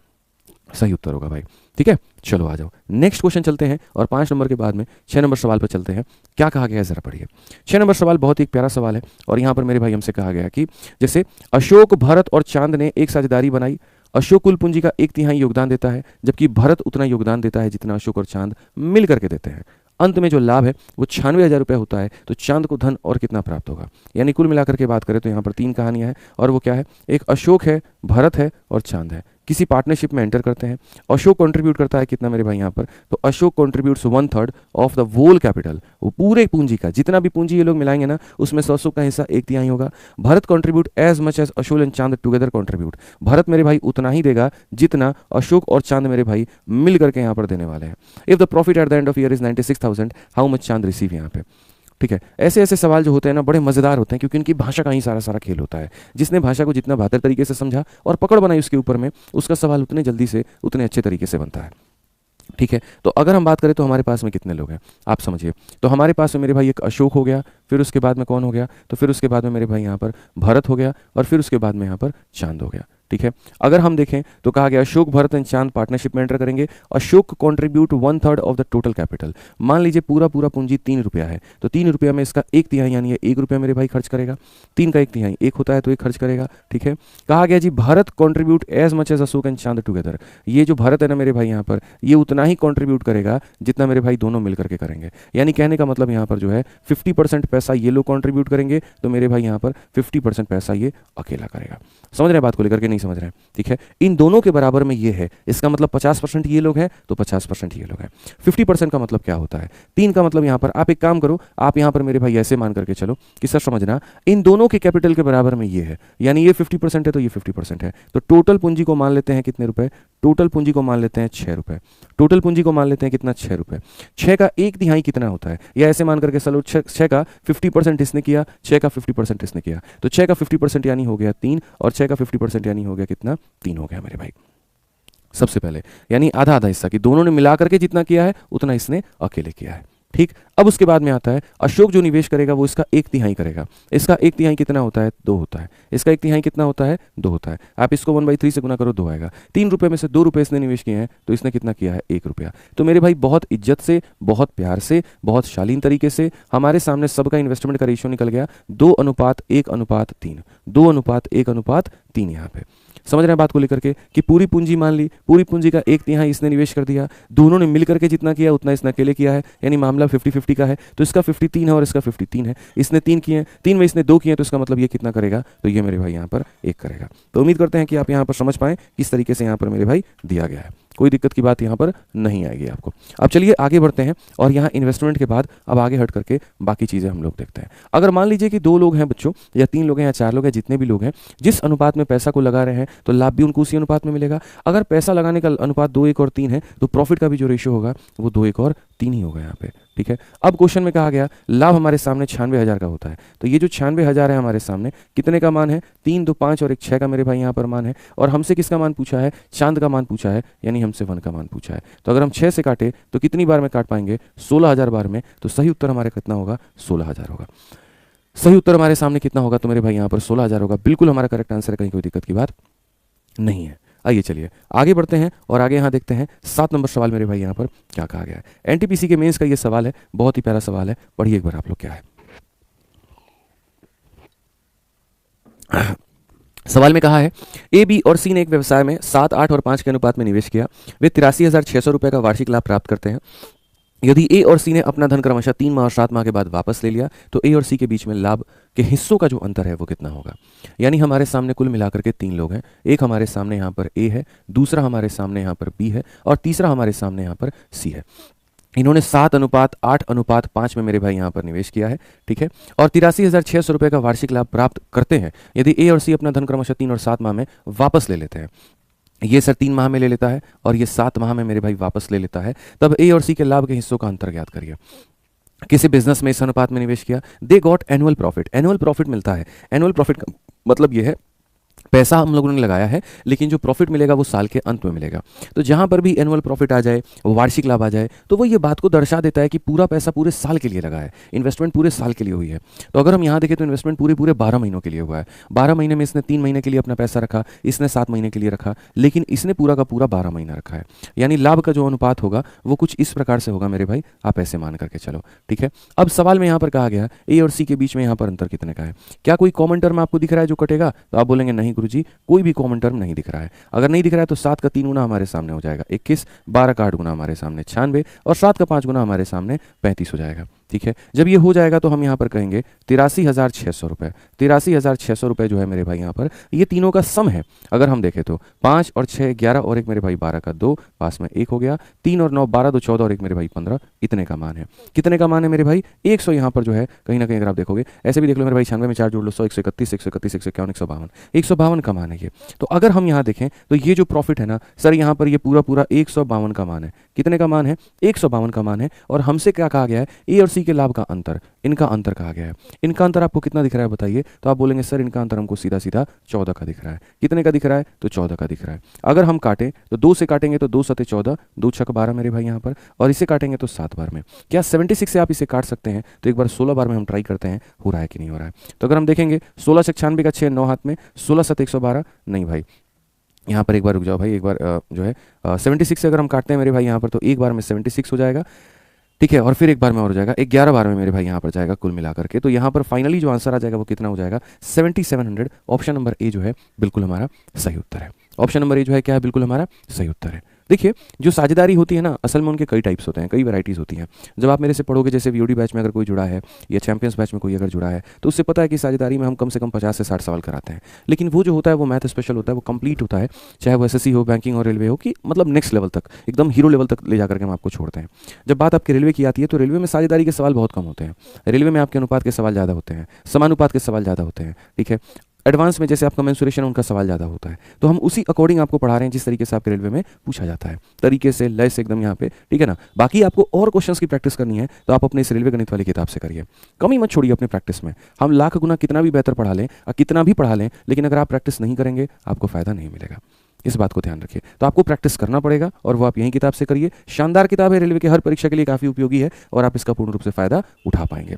सही उत्तर होगा भाई। ठीक है, चलो आ जाओ नेक्स्ट क्वेश्चन चलते हैं और 5 नंबर के बाद में 6 नंबर सवाल पर चलते हैं। क्या कहा गया है जरा पढ़िए। 6 नंबर सवाल बहुत ही प्यारा सवाल है और यहाँ पर मेरे भाई हमसे कहा गया कि जैसे अशोक, भरत और चांद ने एक साझेदारी बनाई। अशोक कुल पूंजी का 1/3 योगदान देता है, जबकि भरत उतना योगदान देता है जितना अशोक और चांद मिल करके देते हैं। अंत में जो लाभ है वो 96,000 रुपये होता है। तो चांद को धन और कितना प्राप्त होगा? यानी कुल मिलाकर के बात करें तो यहाँ पर 3 कहानियां हैं और वो क्या है? एक अशोक है, भरत है और चांद है। किसी पार्टनरशिप में एंटर करते हैं। अशोक कंट्रीब्यूट करता है कितना मेरे भाई यहाँ पर? तो Ashok contributes 1/3 of the whole capital, वो पूरे पूंजी का जितना भी पूंजी ये लोग मिलाएंगे ना उसमें से अशोक का हिस्सा 1/3 होगा। Bharat contribute as much as Ashok and Chand together contribute, Bharat मेरे भाई उतना ही देगा जितना अशोक और चांद मेरे भाई मिल करके यहाँ पर देने वाले हैं। If the profit at the end of year is 96,000, how much चांद रिसीव यहाँ पे? ठीक है, ऐसे ऐसे सवाल जो होते हैं ना बड़े मजेदार होते हैं क्योंकि उनकी भाषा का ही सारा खेल होता है। जिसने भाषा को जितना बेहतर तरीके से समझा और पकड़ बनाई उसके ऊपर में, उसका सवाल उतने जल्दी से उतने अच्छे तरीके से बनता है। ठीक है, तो अगर हम बात करें तो हमारे पास में कितने लोग हैं आप समझिए। तो हमारे पास में मेरे भाई एक अशोक हो गया, फिर उसके बाद में कौन हो गया? तो फिर उसके बाद में मेरे भाई यहाँ पर भरत हो गया और फिर उसके बाद में यहाँ पर चांद हो गया। ठीक है, अगर हम देखें तो कहा गया अशोक, भरत एंड चांद पार्टनरशिप में एंटर करेंगे। Ashok contribute 1/3 of the total capital. मान लीजिए पूरा पूंजी 3 रुपया है, तो 3 रुपया में इसका 1/3 यानी 1 रुपया मेरे भाई खर्च करेगा। 3 का 1/3 1 होता है तो 1 खर्च करेगा। ठीक है, कहा गया जी Bharat contribute as much as Ashok and Chand together. ये जो भरत है ना मेरे भाई यहाँ पर, ये उतना ही कंट्रीब्यूट करेगा जितना मेरे भाई दोनों मिलकर के करेंगे। यानी कहने का मतलब यहाँ पर जो है 50% पैसा ये लोग कंट्रीब्यूट करेंगे, तो मेरे भाई यहाँ पर 50% पैसा ये अकेला करेगा। समझ रहे हैं बात को लेकर के? नहीं समझ रहे हैं? ठीक है, इन दोनों के बराबर में ये है, इसका मतलब 50% ये लोग हैं तो 50% ये लोग हैं। 50% का मतलब क्या होता है? 3 का मतलब यहाँ पर आप एक काम करो, आप यहाँ पर मेरे भाई ऐसे मान करके चलो कि सर समझना, इन दोनों के कैपिटल के बराबर में ये है, यानी ये 50% है तो ये 50% है। तो टोटल पूंजी को मान लेते हैं कितने रुपए? टोटल पूंजी को मान लेते हैं 6 रुपए, टोटल पूंजी को मान लेते हैं कितना 6 रुपए। 6 का 1/3 कितना होता है, या ऐसे मान करके चलो 6 का 50% इसने किया, 6 का 50% इसने किया, तो 6 का 50% यानी हो गया 3, और 6 का 50% यानी हो गया कितना, 3 हो गया मेरे भाई सबसे पहले, यानी आधा आधा हिस्सा, कि दोनों ने मिला करके जितना किया है उतना इसने अकेले किया है। ठीक, अब उसके बाद में आता है अशोक जो निवेश करेगा वो इसका 1/3 करेगा। इसका 1/3 कितना होता है, 2 होता है। इसका 1/3 कितना होता है, 2 होता है। आप इसको 1/3 से गुना करो, 2 आएगा। 3 रुपए में से 2 रुपए इसने निवेश किए हैं, तो इसने कितना किया है, 1 रुपया। तो मेरे भाई बहुत इज्जत से, बहुत प्यार से, बहुत शालीन तरीके से हमारे सामने सबका इन्वेस्टमेंट का रेशियो निकल गया 2:1:3, 2:1:3 यहाँ पे। समझ रहे हैं बात को लेकर के, कि पूरी पूंजी मान ली, पूरी पूंजी का 1/3 इसने निवेश कर दिया, दोनों ने मिलकर के जितना किया उतना इसने अकेले किया है, यानी मामला 50-50 का है। तो इसका 53 है और इसका 53 है, इसने 3 किए हैं, 3 में इसने 2 किए, तो इसका मतलब ये कितना करेगा, तो ये मेरे भाई यहाँ पर 1 करेगा। तो उम्मीद करते हैं कि आप यहाँ पर समझ पाएं किस तरीके से यहाँ पर मेरे भाई दिया गया है, कोई दिक्कत की बात यहाँ पर नहीं आएगी आपको। अब चलिए आगे बढ़ते हैं, और यहाँ इन्वेस्टमेंट के बाद अब आगे हट करके बाकी चीज़ें हम लोग देखते हैं। अगर मान लीजिए कि 2 लोग हैं बच्चों, या 3 लोग हैं, या 4 लोग हैं, जितने भी लोग हैं, जिस अनुपात में पैसा को लगा रहे हैं तो लाभ भी उनको उसी अनुपात में मिलेगा। अगर पैसा लगाने का अनुपात 2:1:3 है तो प्रॉफिट का भी जो रेशियो होगा वो 2:1:3 ही होगा यहाँ पे। ठीक है, अब क्वेश्चन में कहा गया लाभ हमारे सामने 96,000 का होता है, तो ये जो 96,000 है हमारे सामने कितने का मान है, 3, 2, 5 और 1 6 का मेरे भाई यहाँ पर मान है। और हमसे किसका मान पूछा है, चांद का मान पूछा है, यानी हमसे 1 का मान पूछा है। तो अगर हम 6 से काटे तो कितनी बार में काट पाएंगे, 16,000 बार में। तो सही उत्तर हमारे कितना होगा, 16,000 होगा। सही उत्तर हमारे सामने कितना होगा, तो मेरे भाई यहाँ पर 16,000 होगा। बिल्कुल हमारा करेक्ट आंसर है, कहीं कोई दिक्कत की बात नहीं है। आइए चलिए आगे बढ़ते हैं, और आगे यहाँ देखते हैं 7 नंबर सवाल मेरे भाई यहाँ पर क्या कहा गया है। एनटीपीसी के मेंस का ये सवाल है, बहुत ही प्यारा सवाल है, पढ़िए एक बार आप लोग क्या है। सवाल में कहा है ए, बी और सी ने एक व्यवसाय में 7, 8 और 5 के अनुपात में निवेश किया। वे 83,600 रुपये का वार्षिक लाभ प्राप्त करते हैं। यदि ए और सी ने अपना धन क्रमशः 3 माह और 7 माह के बाद वापस ले लिया तो ए और सी के बीच में लाभ के हिस्सों का जो अंतर है वो कितना होगा। यानी हमारे सामने कुल मिलाकर के 3 लोग हैं, एक हमारे सामने यहाँ पर ए है, दूसरा हमारे सामने यहाँ पर बी है, और तीसरा हमारे सामने यहाँ पर सी है। इन्होंने 7:8:5 में मेरे भाई यहाँ पर निवेश किया है। ठीक है, और 83,600 रुपये का वार्षिक लाभ प्राप्त करते हैं यदि ए और सी अपना धन क्रमशः 3 और 7 माह में वापस ले लेते हैं। ये सर 3 माह में ले लेता है और ये 7 माह में मेरे भाई वापस ले लेता है, तब ए और सी के लाभ के हिस्सों का अंतर ज्ञात करिए। किसी बिजनेस में इस अनुपात में निवेश किया, they got annual profit. Annual profit मिलता है, एनुअल प्रॉफिट का मतलब ये है पैसा हम लोगों ने लगाया है, लेकिन जो प्रॉफिट मिलेगा वो साल के अंत में मिलेगा। तो जहां पर भी एनुअल प्रॉफिट आ जाए, वार्षिक लाभ आ जाए, तो वो ये बात को दर्शा देता है कि पूरा पैसा पूरे साल के लिए लगा है, इन्वेस्टमेंट पूरे साल के लिए हुई है। तो अगर हम यहाँ देखें तो इन्वेस्टमेंट पूरे 12 महीनों के लिए हुआ है। 12 महीने में इसने 3 महीने के लिए अपना पैसा रखा, इसने 7 महीने के लिए रखा, लेकिन इसने पूरा का पूरा 12 महीना रखा है। यानी लाभ का जो अनुपात होगा वो कुछ इस प्रकार से होगा मेरे भाई, आप ऐसे मान करके चलो। ठीक है, अब सवाल में यहाँ पर कहा गया ए और सी के बीच में यहाँ पर अंतर कितने का है। क्या कोई कॉमन टर्म आपको दिख रहा है जो कटेगा? तो आप बोलेंगे नहीं गुरुजी, कोई भी कॉमन टर्म नहीं दिख रहा है। अगर नहीं दिख रहा है तो 7 का 3 गुना हमारे सामने हो जाएगा 21, 12 का 8 गुना हमारे सामने 96, और 7 का 5 गुना हमारे सामने 35 हो जाएगा। ठीक है, जब ये हो जाएगा तो हम यहाँ पर कहेंगे 83,600 रुपये। 83,600 रुपये जो है मेरे भाई यहाँ पर ये तीनों का सम है। अगर हम देखें तो 5 और 6 11 और 1 मेरे भाई 12 का 2, पास में 1 हो गया, 3 और 9 12, 2 14 और 1 मेरे भाई 15, इतने का मान है। कितने का मान है मेरे भाई? 100 यहाँ पर जो है कहीं ना कहीं अगर आप देखोगे, ऐसे भी देख लो मेरे भाई, 96 में 4 जोड़ लो, 100, 131, 131, 151, 152, 152 का मान है ये। तो अगर हम यहाँ देखें तो ये जो प्रॉफिट है ना सर, यहाँ पर ये पूरा 152 का मान है। कितने का मान है? 152 का मान है। और हमसे क्या कहा गया है? ए और सी के लाभ का अंतर, इनका अंतर कहा गया है। इनका अंतर आपको कितना दिख रहा है बताइए? तो आप बोलेंगे सर इनका अंतर हमको सीधा सीधा 14 का दिख रहा है। कितने का दिख रहा है? तो 14 का दिख रहा है। अगर हम काटें तो 2 से काटेंगे तो 2 सते 14, 2 छक 12 मेरे भाई यहाँ पर, और इसे काटेंगे तो 7 बार में। क्या 76 से आप इसे काट सकते हैं? तो एक बार 16 बार में हम ट्राई करते हैं, हो रहा है कि नहीं हो रहा है। तो अगर हम देखेंगे 16 छक 96 का 6 9 हाथ में, 16 सत 112, नहीं भाई यहाँ पर एक बार रुक जाओ भाई, एक बार जो है 76 से अगर हम काटते हैं मेरे भाई यहाँ पर तो एक बार में 76 हो जाएगा। ठीक है, और फिर एक बार में और हो जाएगा, 11 बार में मेरे भाई यहाँ पर जाएगा कुल मिलाकर के। तो यहाँ पर फाइनली जो आंसर आ जाएगा वो कितना हो जाएगा? 7700। ऑप्शन नंबर ए जो है बिल्कुल हमारा सही उत्तर है। ऑप्शन नंबर ए जो है क्या है? बिल्कुल हमारा सही उत्तर है। देखिए जो साझेदारी होती है ना, असल में उनके कई टाइप्स होते हैं, कई वैराइटीज़ होती हैं। जब आप मेरे से पढ़ोगे, जैसे वीओडी बैच में अगर कोई जुड़ा है या चैंपियंस बैच में कोई अगर जुड़ा है, तो उससे पता है कि साझेदारी में हम कम से कम 50 से 60 सवाल कराते हैं। लेकिन वो जो होता है वो मैथ स्पेशल होता है, वो कंप्लीट होता है, चाहे वो एसएससी हो, बैंकिंग और रेलवे हो, कि मतलब नेक्स्ट लेवल तक, एकदम हीरो लेवल तक ले जाकर के हम आपको छोड़ते हैं। जब बात आपके रेलवे की आती है तो रेलवे में साझेदारी के सवाल बहुत कम होते हैं। रेलवे में आपके अनुपात के सवाल ज़्यादा होते हैं, समानुपात के सवाल ज़्यादा होते हैं। ठीक है, एडवांस में जैसे आपका मेंसुरेशन उनका सवाल ज़्यादा होता है, तो हम उसी अकॉर्डिंग आपको पढ़ा रहे हैं जिस तरीके से आपके रेलवे में पूछा जाता है, तरीके से लय से एकदम यहाँ पे, ठीक है ना। बाकी आपको और क्वेश्चंस की प्रैक्टिस करनी है तो आप अपने इस रेलवे गणित वाली किताब से करिए, कमी मत छोड़िए अपनी प्रैक्टिस में। हम लाख गुना कितना भी बेहतर पढ़ा लें और कितना भी पढ़ा लें, लेकिन अगर आप प्रैक्टिस नहीं करेंगे आपको फायदा नहीं मिलेगा, इस बात को ध्यान रखिए। तो आपको प्रैक्टिस करना पड़ेगा और वो आप यही किताब से करिए। शानदार किताब है, रेलवे के हर परीक्षा के लिए काफ़ी उपयोगी है और आप इसका पूर्ण रूप से फायदा उठा पाएंगे,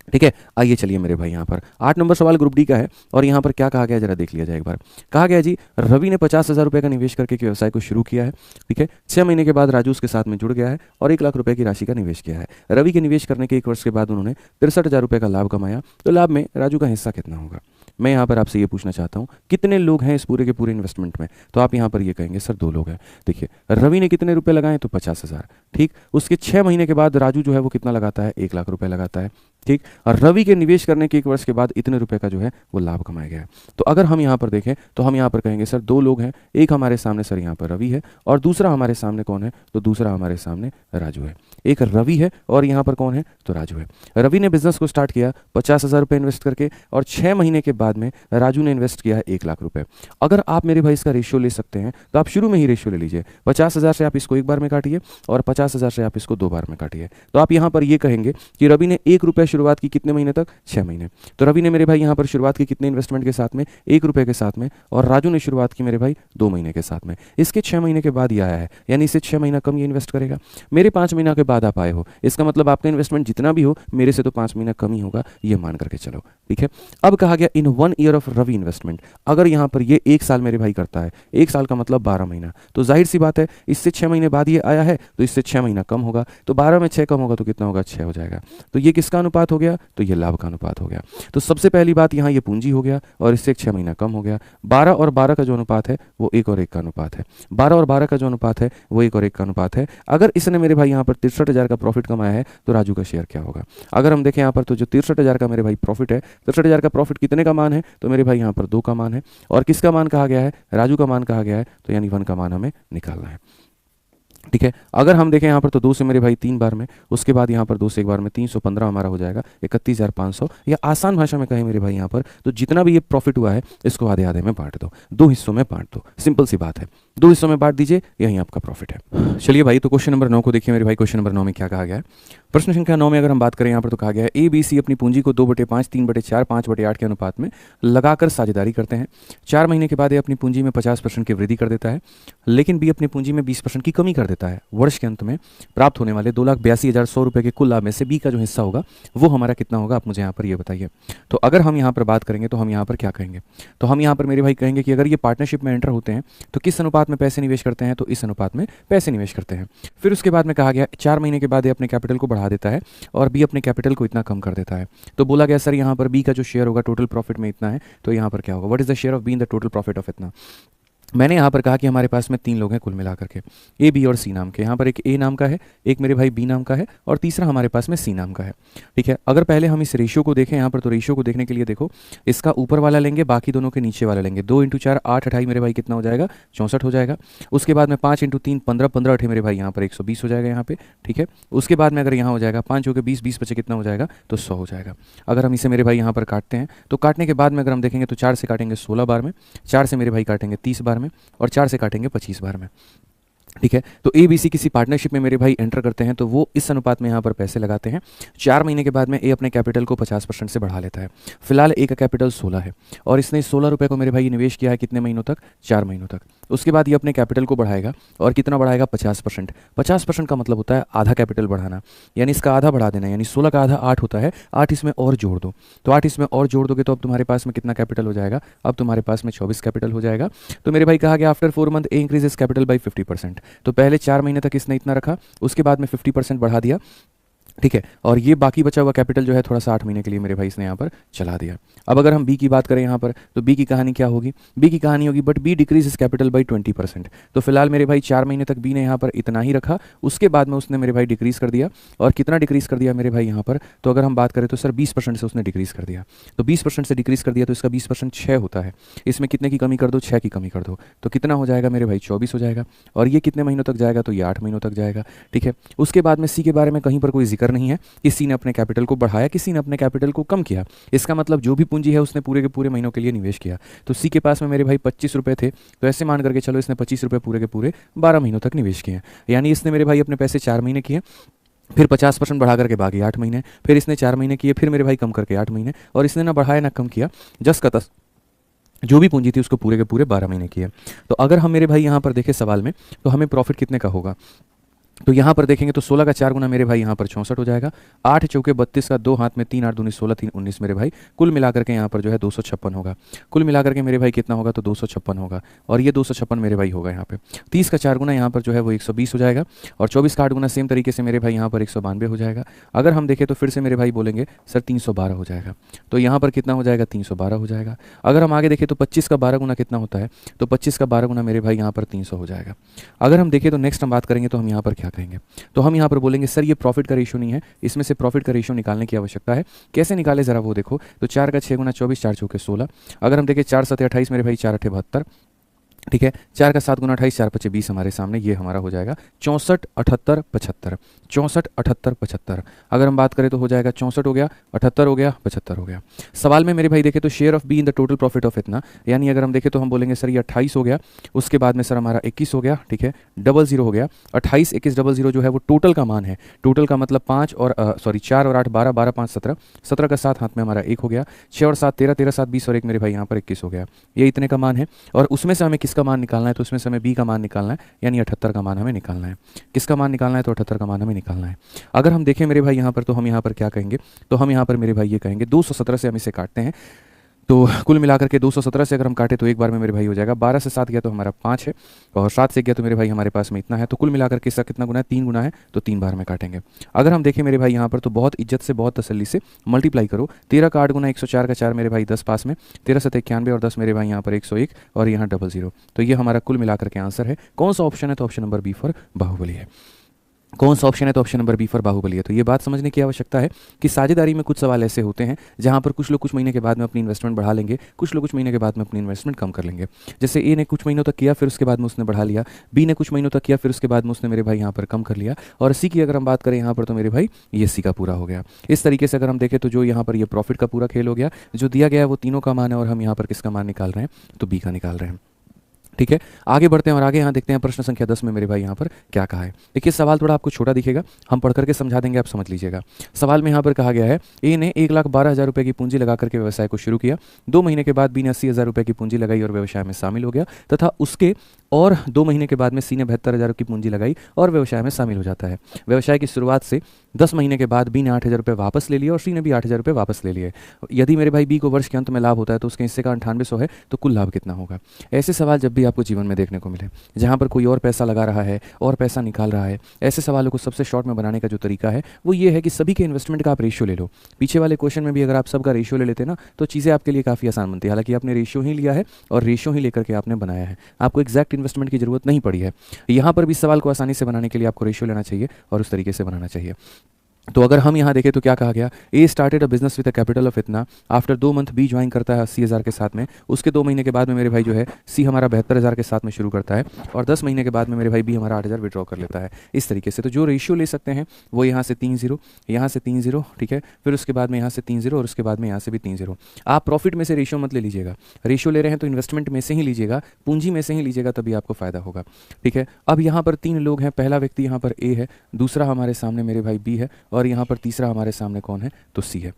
ठीक है। आइए चलिए मेरे भाई, यहाँ पर 8 नंबर सवाल ग्रुप डी का है और यहाँ पर क्या कहा गया जरा देख लिया जाए एक बार। कहा गया जी, रवि ने 50,000 रुपये का निवेश करके एक व्यवसाय को शुरू किया है, ठीक है। 6 महीने के बाद राजू उसके साथ में जुड़ गया है और 1 लाख रुपए की राशि का निवेश किया है। रवि के निवेश करने के 1 वर्ष के बाद उन्होंने 63,000 रुपये का लाभ कमाया, तो लाभ में राजू का हिस्सा कितना होगा। मैं यहाँ पर आपसे ये पूछना चाहता हूँ कितने लोग हैं इस पूरे के पूरे इन्वेस्टमेंट में, तो आप यहाँ पर ये कहेंगे सर 2 लोग हैं। देखिए रवि ने कितने रुपए लगाए, तो 50,000, ठीक। उसके 6 महीने के बाद राजू जो है वो कितना लगाता है, 1 लाख रुपए लगाता है, ठीक। और रवि के निवेश करने के 1 वर्ष के बाद इतने रुपए का जो है वो लाभ कमाया गया है। तो अगर हम यहाँ पर देखें तो हम यहाँ पर कहेंगे सर 2 लोग हैं, एक हमारे सामने सर यहाँ पर रवि है और दूसरा हमारे सामने कौन है, तो दूसरा हमारे सामने राजू है। एक रवि है और यहाँ पर कौन है, तो राजू है। रवि ने बिजनेस को स्टार्ट किया 50,000 रुपये इन्वेस्ट करके और 6 महीने के बाद में राजू ने इन्वेस्ट किया है 1 लाख रुपये। अगर आप मेरे भाई इसका रेशियो ले सकते हैं तो आप शुरू में ही रेशियो ले लीजिए, 50,000 से आप इसको 1 बार में काटिए और 50,000 से आप इसको 2 बार में काटिए। तो आप यहाँ पर ये कहेंगे कि रवि ने 1 रुपये शुरुआत की कितने महीने तक, 6 महीने। तो रवि ने मेरे भाई यहाँ पर शुरुआत की कितने इन्वेस्टमेंट के साथ में, 1 रुपये के साथ में, और राजू ने शुरुआत की मेरे भाई 2 महीने के साथ में। इसके 6 महीने के बाद ये आया है, यानी इसे 6 महीना कम ये इन्वेस्ट करेगा। मेरे 5 महीना के बाद आप आए हो, इसका मतलब आपका इन्वेस्टमेंट जितना भी हो मेरे से तो 5 महीना कम ही होगा, ये मान करके चलो, ठीक है। अब कहा गया इन 1 ईयर ऑफ रवि इन्वेस्टमेंट, अगर यहाँ पर ये 1 साल मेरे भाई करता है, 1 साल का मतलब 12 महीना, तो जाहिर सी बात है इससे 6 महीने बाद ये आया है तो इससे 6 महीना कम होगा, तो 12 में 6 कम होगा तो कितना होगा, 6 हो जाएगा। तो ये किसका अनुपात हो गया, तो ये लाभ का अनुपात हो गया। तो सबसे पहली बात यहाँ ये पूंजी हो गया और इससे 6 महीना कम हो गया। 12 और 12 का जो अनुपात है वो 1 और 1 का अनुपात है। 12 और 12 का जो अनुपात है वो 1 और 1 का अनुपात है। अगर इसने मेरे भाई यहाँ पर 63,000 का प्रॉफिट कमाया है तो राजू का शेयर क्या होगा। अगर हम देखें यहाँ पर तो जो 63,000 का मेरे भाई प्रॉफिट है, 63,000 का प्रॉफिट कितने का मान है, तो मेरे भाई यहाँ पर 2 का मान है और किसका मान कहा गया है, राजू का मान कहा गया है, तो यानी 1 का मान हमें निकालना है, ठीक है। अगर हम देखें यहाँ पर तो 2 से मेरे भाई 3 बार में, उसके बाद यहाँ पर 2 से 1 बार में 315 हमारा हो जाएगा 31,500, या आसान भाषा में कहें मेरे भाई यहाँ पर तो जितना भी ये प्रॉफिट हुआ है इसको आधे आधे में बांट दो, 2 हिस्सों में बांट दो, सिंपल सी बात है, 2 हिस्सों में बांट दीजिए, यही आपका प्रॉफिट है। चलिए भाई, तो क्वेश्चन नंबर 9 को देखिए मेरे भाई। क्वेश्चन नंबर 9 में क्या कहा गया है, प्रश्न संख्या 9 में अगर हम बात करें यहाँ पर तो कहा गया है ABC अपनी पूंजी को 2/5, 3/4, 5/8 के अनुपात में लगाकर साझेदारी करते हैं। 4 महीने के बाद ये अपनी पूंजी में 50% की वृद्धि कर देता है, लेकिन B अपनी पूंजी में 20% की कमी कर देता है। वर्ष के अंत में प्राप्त होने वाले 2,82,100 रुपये के कुल लाभ में से B का जो हिस्सा होगा वो हमारा कितना होगा, आप मुझे यहाँ पर ये बताइए। तो अगर हम यहाँ पर बात करेंगे तो हम यहाँ पर क्या कहेंगे, तो हम यहाँ पर मेरे भाई कहेंगे कि अगर ये पार्टनरशिप में एंटर होते हैं तो किस अनुपात में पैसे निवेश करते हैं, तो इस अनुपात में पैसे निवेश करते हैं। फिर उसके बाद में कहा गया 4 महीने के बाद ये अपने कैपिटल को बढ़ा देता है और B अपने कैपिटल को इतना कम कर देता है। तो बोला गया सर यहाँ पर B का जो शेयर होगा टोटल प्रॉफिट में इतना है, तो यहाँ पर क्या होगा, what is the share of B in the total profit of इतना। मैंने यहाँ पर कहा कि हमारे पास में 3 लोग हैं कुल मिला करके, A, B और C नाम के। यहाँ पर एक A नाम का है, एक मेरे भाई B नाम का है और तीसरा हमारे पास में C नाम का है, ठीक है। अगर पहले हम इस रेशियो को देखें यहाँ पर, तो रेशियो को देखने के लिए देखो, इसका ऊपर वाला लेंगे, बाकी दोनों के नीचे वाला लेंगे। 2 × 4 8 28 मेरे भाई कितना हो जाएगा, 64 हो जाएगा। उसके बाद में 5 × 3 15 15 8 मेरे भाई यहाँ पर 120 हो जाएगा यहाँ पे, ठीक है। उसके बाद में अगर यहाँ हो जाएगा 5 हो गए 20, 20 बचे कितना हो जाएगा, तो 100 हो जाएगा। अगर हम इसे मेरे भाई यहाँ पर काटते हैं तो काटने के बाद में अगर हम देखेंगे तो 4 से काटेंगे 16 बार में, 4 से मेरे भाई काटेंगे 30 बार में और 4 से काटेंगे 25 बार में, ठीक है। तो ABC किसी पार्टनरशिप में मेरे भाई एंटर करते हैं तो वो इस अनुपात में यहाँ पर पैसे लगाते हैं। 4 महीने के बाद में A अपने कैपिटल को 50% से बढ़ा लेता है। फिलहाल A का कैपिटल 16 है और इसने 16 रुपये को मेरे भाई निवेश किया है कितने महीनों तक, 4 महीनों तक। उसके बाद ये अपने कैपिटल को बढ़ाएगा और कितना बढ़ाएगा, 50%। 50% का मतलब होता है आधा कैपिटल बढ़ाना, यानी इसका आधा बढ़ा देना, यानी 16 का आधा 8 होता है, 8 इसमें और जोड़ दो। तो 8 इसमें और जोड़ दोगे तो अब तुम्हारे पास में कितना कैपिटल हो जाएगा, अब तुम्हारे पास में 24 कैपिटल हो जाएगा। तो मेरे भाई कहा गया after 4 month A increases capital by 50%। तो पहले 4 महीने तक इसने इतना रखा, उसके बाद में 50% बढ़ा दिया, ठीक है। और ये बाकी बचा हुआ कैपिटल जो है थोड़ा सा 8 महीने के लिए मेरे भाई इसने यहाँ पर चला दिया। अब अगर हम B की बात करें यहाँ पर तो B की कहानी क्या होगी, B की कहानी होगी बट B डिक्रीज इस कैपिटल बाई 20%। तो फिलहाल मेरे भाई 4 महीने तक B ने यहाँ पर इतना ही रखा, उसके बाद में उसने मेरे भाई डिक्रीज कर दिया। और कितना डिक्रीज कर दिया मेरे भाई यहाँ पर, तो अगर हम बात करें तो सर 20% से उसने डिक्रीज कर दिया। तो 20% से डिक्रीज कर दिया तो इसका 20% 6 होता है, इसमें कितने की कमी कर दो, 6 की कमी कर दो, तो कितना हो जाएगा मेरे भाई 24 हो जाएगा। और ये कितने महीनों तक जाएगा, तो ये 8 महीनों तक जाएगा, ठीक है। उसके बाद में C के बारे में कहीं पर कोई जिक्र कर नहीं है कि सी ने अपने कैपिटल को बढ़ाया, किसी ने अपने कैपिटल को कम किया। इसका मतलब जो भी पूंजी है उसने पूरे के पूरे महीनों के लिए निवेश किया। तो सी के पास में मेरे भाई 25 रुपये थे, तो ऐसे मान करके चलो इसने 25 रुपये पूरे के पूरे 12 महीनों तक निवेश किए। यानी इसने मेरे भाई अपने पैसे 4 महीने किए, फिर 50% बढ़ा करके बाकी 8 महीने, फिर इसने 4 महीने किए, फिर मेरे भाई कम करके 8 महीने, और इसने ना बढ़ाया ना कम किया, जस का तस जो भी पूंजी थी उसको पूरे के पूरे 12 महीने किए। तो अगर हम मेरे भाई यहाँ पर देखें सवाल में, तो हमें प्रॉफिट कितने का होगा, तो यहाँ पर देखेंगे तो 16 का 4 गुना मेरे भाई यहाँ पर 64 हो जाएगा, 8 चौके 32 का 2 हाथ में 3 8 दूनी 16 3 19 मेरे भाई, कुल मिलाकर के यहाँ पर जो है 256 होगा। कुल मिलाकर के मेरे भाई कितना होगा, तो 256 होगा, और ये 256 मेरे भाई होगा यहाँ पे। 30 का 4 गुना यहाँ पर जो है वो 120 हो जाएगा, और 24 का 8 गुना सेम तरीके से मेरे भाई यहाँ पर 192 हो जाएगा। अगर हम देखें तो फिर से मेरे भाई बोलेंगे सर 312 हो जाएगा, तो यहाँ पर कितना हो जाएगा, 312 हो जाएगा। अगर हम आगे देखें तो 25 का 12 गुना कितना होता है, तो 25 का 12 गुना मेरे भाई यहाँ पर 300 हो जाएगा। अगर हम देखें तो नेक्स्ट हम बात करेंगे तो हम यहाँ पर क्या कहेंगे, तो हम यहाँ पर बोलेंगे सर ये प्रॉफिट का रेशियो नहीं है, इसमें से प्रॉफिट का रेशियो निकालने की आवश्यकता है। कैसे निकाले जरा वो देखो, तो 4 का 6 गुना 24, 4 चौके 16, अगर हम देखें 4 7 28 मेरे भाई, 4 8 72, ठीक है, 4 का 7 गुना 28, 4 5 20 हमारे सामने, ये हमारा हो जाएगा 64 78 75, 64 78 75। अगर हम बात करें तो हो जाएगा 64 हो गया, 78 हो गया, 75 हो गया। सवाल में मेरे भाई देखें तो share of be in the total profit of इतना, यानी अगर हम देखें तो हम बोलेंगे सर ये 28 हो गया, उसके बाद में सर हमारा 21 हो गया, ठीक है, 00 हो गया, 28 21 00 जो है वो टोटल का मान है। टोटल का मतलब 5 और 4 और 8 12, 12 5 17, 17 का 7 हाथ में हमारा 1 हो गया, 6 और 7 13, 13 7 20 और 1 मेरे भाई यहाँ पर 21 हो गया। ये इतने का मान है, और उसमें से हमें किसका मान निकालना है, तो उसमें से हमें बी का मान निकालना है, यानी 78 का मान हमें निकालना है। किसका मान निकालना है, तो 78 का मान हमें निकालना है। अगर हम देखें मेरे भाई यहाँ पर, तो हम यहाँ पर क्या कहेंगे, तो हम यहाँ पर मेरे भाई ये कहेंगे 217 से हम इसे काटते हैं, तो कुल मिलाकर के 217 से अगर हम काटे तो एक बार में मेरे भाई हो जाएगा, 12 से 7 गया तो हमारा 5 है, और 7 से गया तो मेरे भाई हमारे पास में इतना है, तो कुल मिलाकर के इसका कितना गुना है, 3 गुना है, तो 3 बार में काटेंगे। अगर हम देखें मेरे भाई यहाँ पर, तो बहुत इज्जत से बहुत तसल्ली से मल्टीप्लाई करो, 13 का 8 गुना 104 का 4 मेरे भाई 10 पास में, 13 7 91 और 10 मेरे भाई यहाँ पर 101 और यहाँ 00, तो ये हमारा कुल मिलाकर के आंसर है। कौन सा ऑप्शन है, तो option number B for Baahubali है। कौन सा ऑप्शन है, तो option number B for Baahubali है। तो ये बात समझने की आवश्यकता है कि साझेदारी में कुछ सवाल ऐसे होते हैं जहां पर कुछ लोग कुछ महीने के बाद में अपनी इन्वेस्टमेंट बढ़ा लेंगे, कुछ लोग कुछ महीने के बाद में अपनी इन्वेस्टमेंट कम कर लेंगे। जैसे ए ने कुछ महीनों तक किया, फिर उसके बाद में उसने बढ़ा लिया, बी ने कुछ महीनों तक किया, फिर उसके बाद में उसने मेरे भाई यहाँ पर कम कर लिया, और सी की अगर हम बात करें यहाँ पर, तो मेरे भाई ये सी का पूरा हो गया। इस तरीके से अगर हम देखें तो जो यहाँ पर ये प्रॉफिट का पूरा खेल हो गया, जो दिया गया है वो तीनों का मान है, और हम यहाँ पर किसका मान निकाल रहे हैं, तो बी का निकाल रहे हैं। ठीक है, आगे बढ़ते हैं और आगे यहाँ देखते हैं प्रश्न संख्या 10 में मेरे भाई यहाँ पर क्या कहा है। देखिए सवाल थोड़ा आपको छोटा दिखेगा, हम पढ़ करके समझा देंगे, आप समझ लीजिएगा। सवाल में यहाँ पर कहा गया है, ए ने 1,12,000 रुपये की पूंजी लगा करके व्यवसाय को शुरू किया, 2 महीने के बाद बी ने 80,000 रुपये की पूंजी लगाई और व्यवसाय में शामिल हो गया, तथा उसके और 2 महीने के बाद में सी ने 72,000 की पूंजी लगाई और व्यवसाय में शामिल हो जाता है। व्यवसाय की शुरुआत से 10 महीने के बाद बी ने 8,000 रुपये वापस ले लिए और सी ने भी 8,000 रुपये वापस ले लिए। यदि मेरे भाई बी को वर्ष के अंत में लाभ होता है तो उसके हिस्से का 9800 है, तो कुल लाभ कितना होगा। ऐसे सवाल जब भी आपको जीवन में देखने को मिले जहां पर कोई और पैसा लगा रहा है और पैसा निकाल रहा है, ऐसे सवालों को सबसे शॉर्ट में बनाने का जो तरीका है वो ये है कि सभी के इन्वेस्टमेंट का आप रेशियो ले लो। पीछे वाले क्वेश्चन में भी अगर आप सबका रेशियो ले लेते ना तो चीज़ें आपके लिए काफ़ी आसान बनती है। हालांकि आपने रेशियो ही लिया है और रेशियो ही लेकर के आपने बनाया है, आपको एग्जैक्ट इन्वेस्टमेंट की जरूरत नहीं पड़ी है। यहाँ पर भी सवाल को आसानी से बनाने के लिए आपको रेशियो लेना चाहिए और उस तरीके से बनाना चाहिए। तो अगर हम यहाँ देखें तो क्या कहा गया, A started a business with a capital of इतना, आफ्टर 2 मंथ बी ज्वाइन करता है 80,000 के साथ में, उसके 2 महीने के बाद में मेरे भाई जो है सी हमारा 72,000 के साथ में शुरू करता है, और 10 महीने के बाद में मेरे भाई बी हमारा 8,000 विड्रॉ कर लेता है। इस तरीके से तो जो रेशियो ले सकते हैं वो यहाँ से 3 0, यहाँ से 3 0, ठीक है, फिर उसके बाद में यहाँ से 3 0 और उसके बाद में यहाँ से भी 3 0। आप प्रॉफिट में से रेशियो मत ले लीजिएगा, रेशियो ले रहे हैं तो इन्वेस्टमेंट में से ही लीजिएगा, पूंजी में से ही लीजिएगा, तभी आपको फायदा होगा। ठीक है, अब यहाँ पर 3 लोग हैं, पहला व्यक्ति यहाँ पर ए है, दूसरा हमारे सामने मेरे भाई बी है, और यहाँ पर तीसरा हमारे सामने कौन है, तो सी है।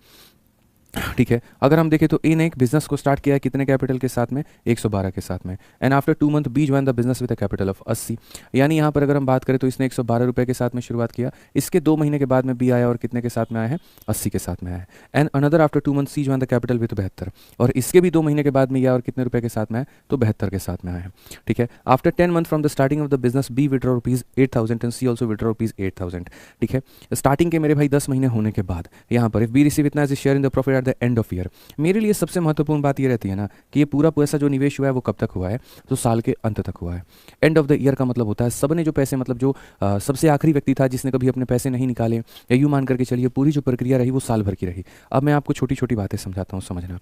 ठीक है, अगर हम देखें तो ए ने एक बिजनेस को स्टार्ट किया है कितने कैपिटल के साथ में, 112 के साथ में, and after 2 month B join the business with a capital of 80, यानी यहाँ पर अगर हम बात करें तो इसने 112 रुपये के साथ में शुरुआत किया, इसके 2 महीने के बाद में बी आया और कितने के साथ में आया है, 80 के साथ में आया है, and another after 2 month C join the capital with 72, और इसके भी 2 महीने के बाद में आया और कितने रुपये के साथ में आया, तो 72 के साथ में आया है। ठीक है, after 10 month from the starting of the business B withdraw rupees 8,000 and C also withdraw rupees 8,000। ठीक है, स्टार्टिंग के मेरे भाई 10 महीने होने के बाद यहाँ पर इफ बी रिसीव इतना as a share in the profit at the end of year, मेरे लिए सबसे महत्वपूर्ण बात ये रहती है ना कि ये पूरा पैसा जो निवेश हुआ है वो कब तक हुआ है, तो साल के अंत तक हुआ है। एंड ऑफ द ईयर का मतलब होता है सब ने जो पैसे, मतलब जो सबसे आखिरी व्यक्ति था जिसने कभी अपने पैसे नहीं निकाले, या यूं मान करके चलिए पूरी जो प्रक्रिया रही वो साल भर की रही। अब मैं आपको छोटी छोटी बातें समझाता हूँ, समझना।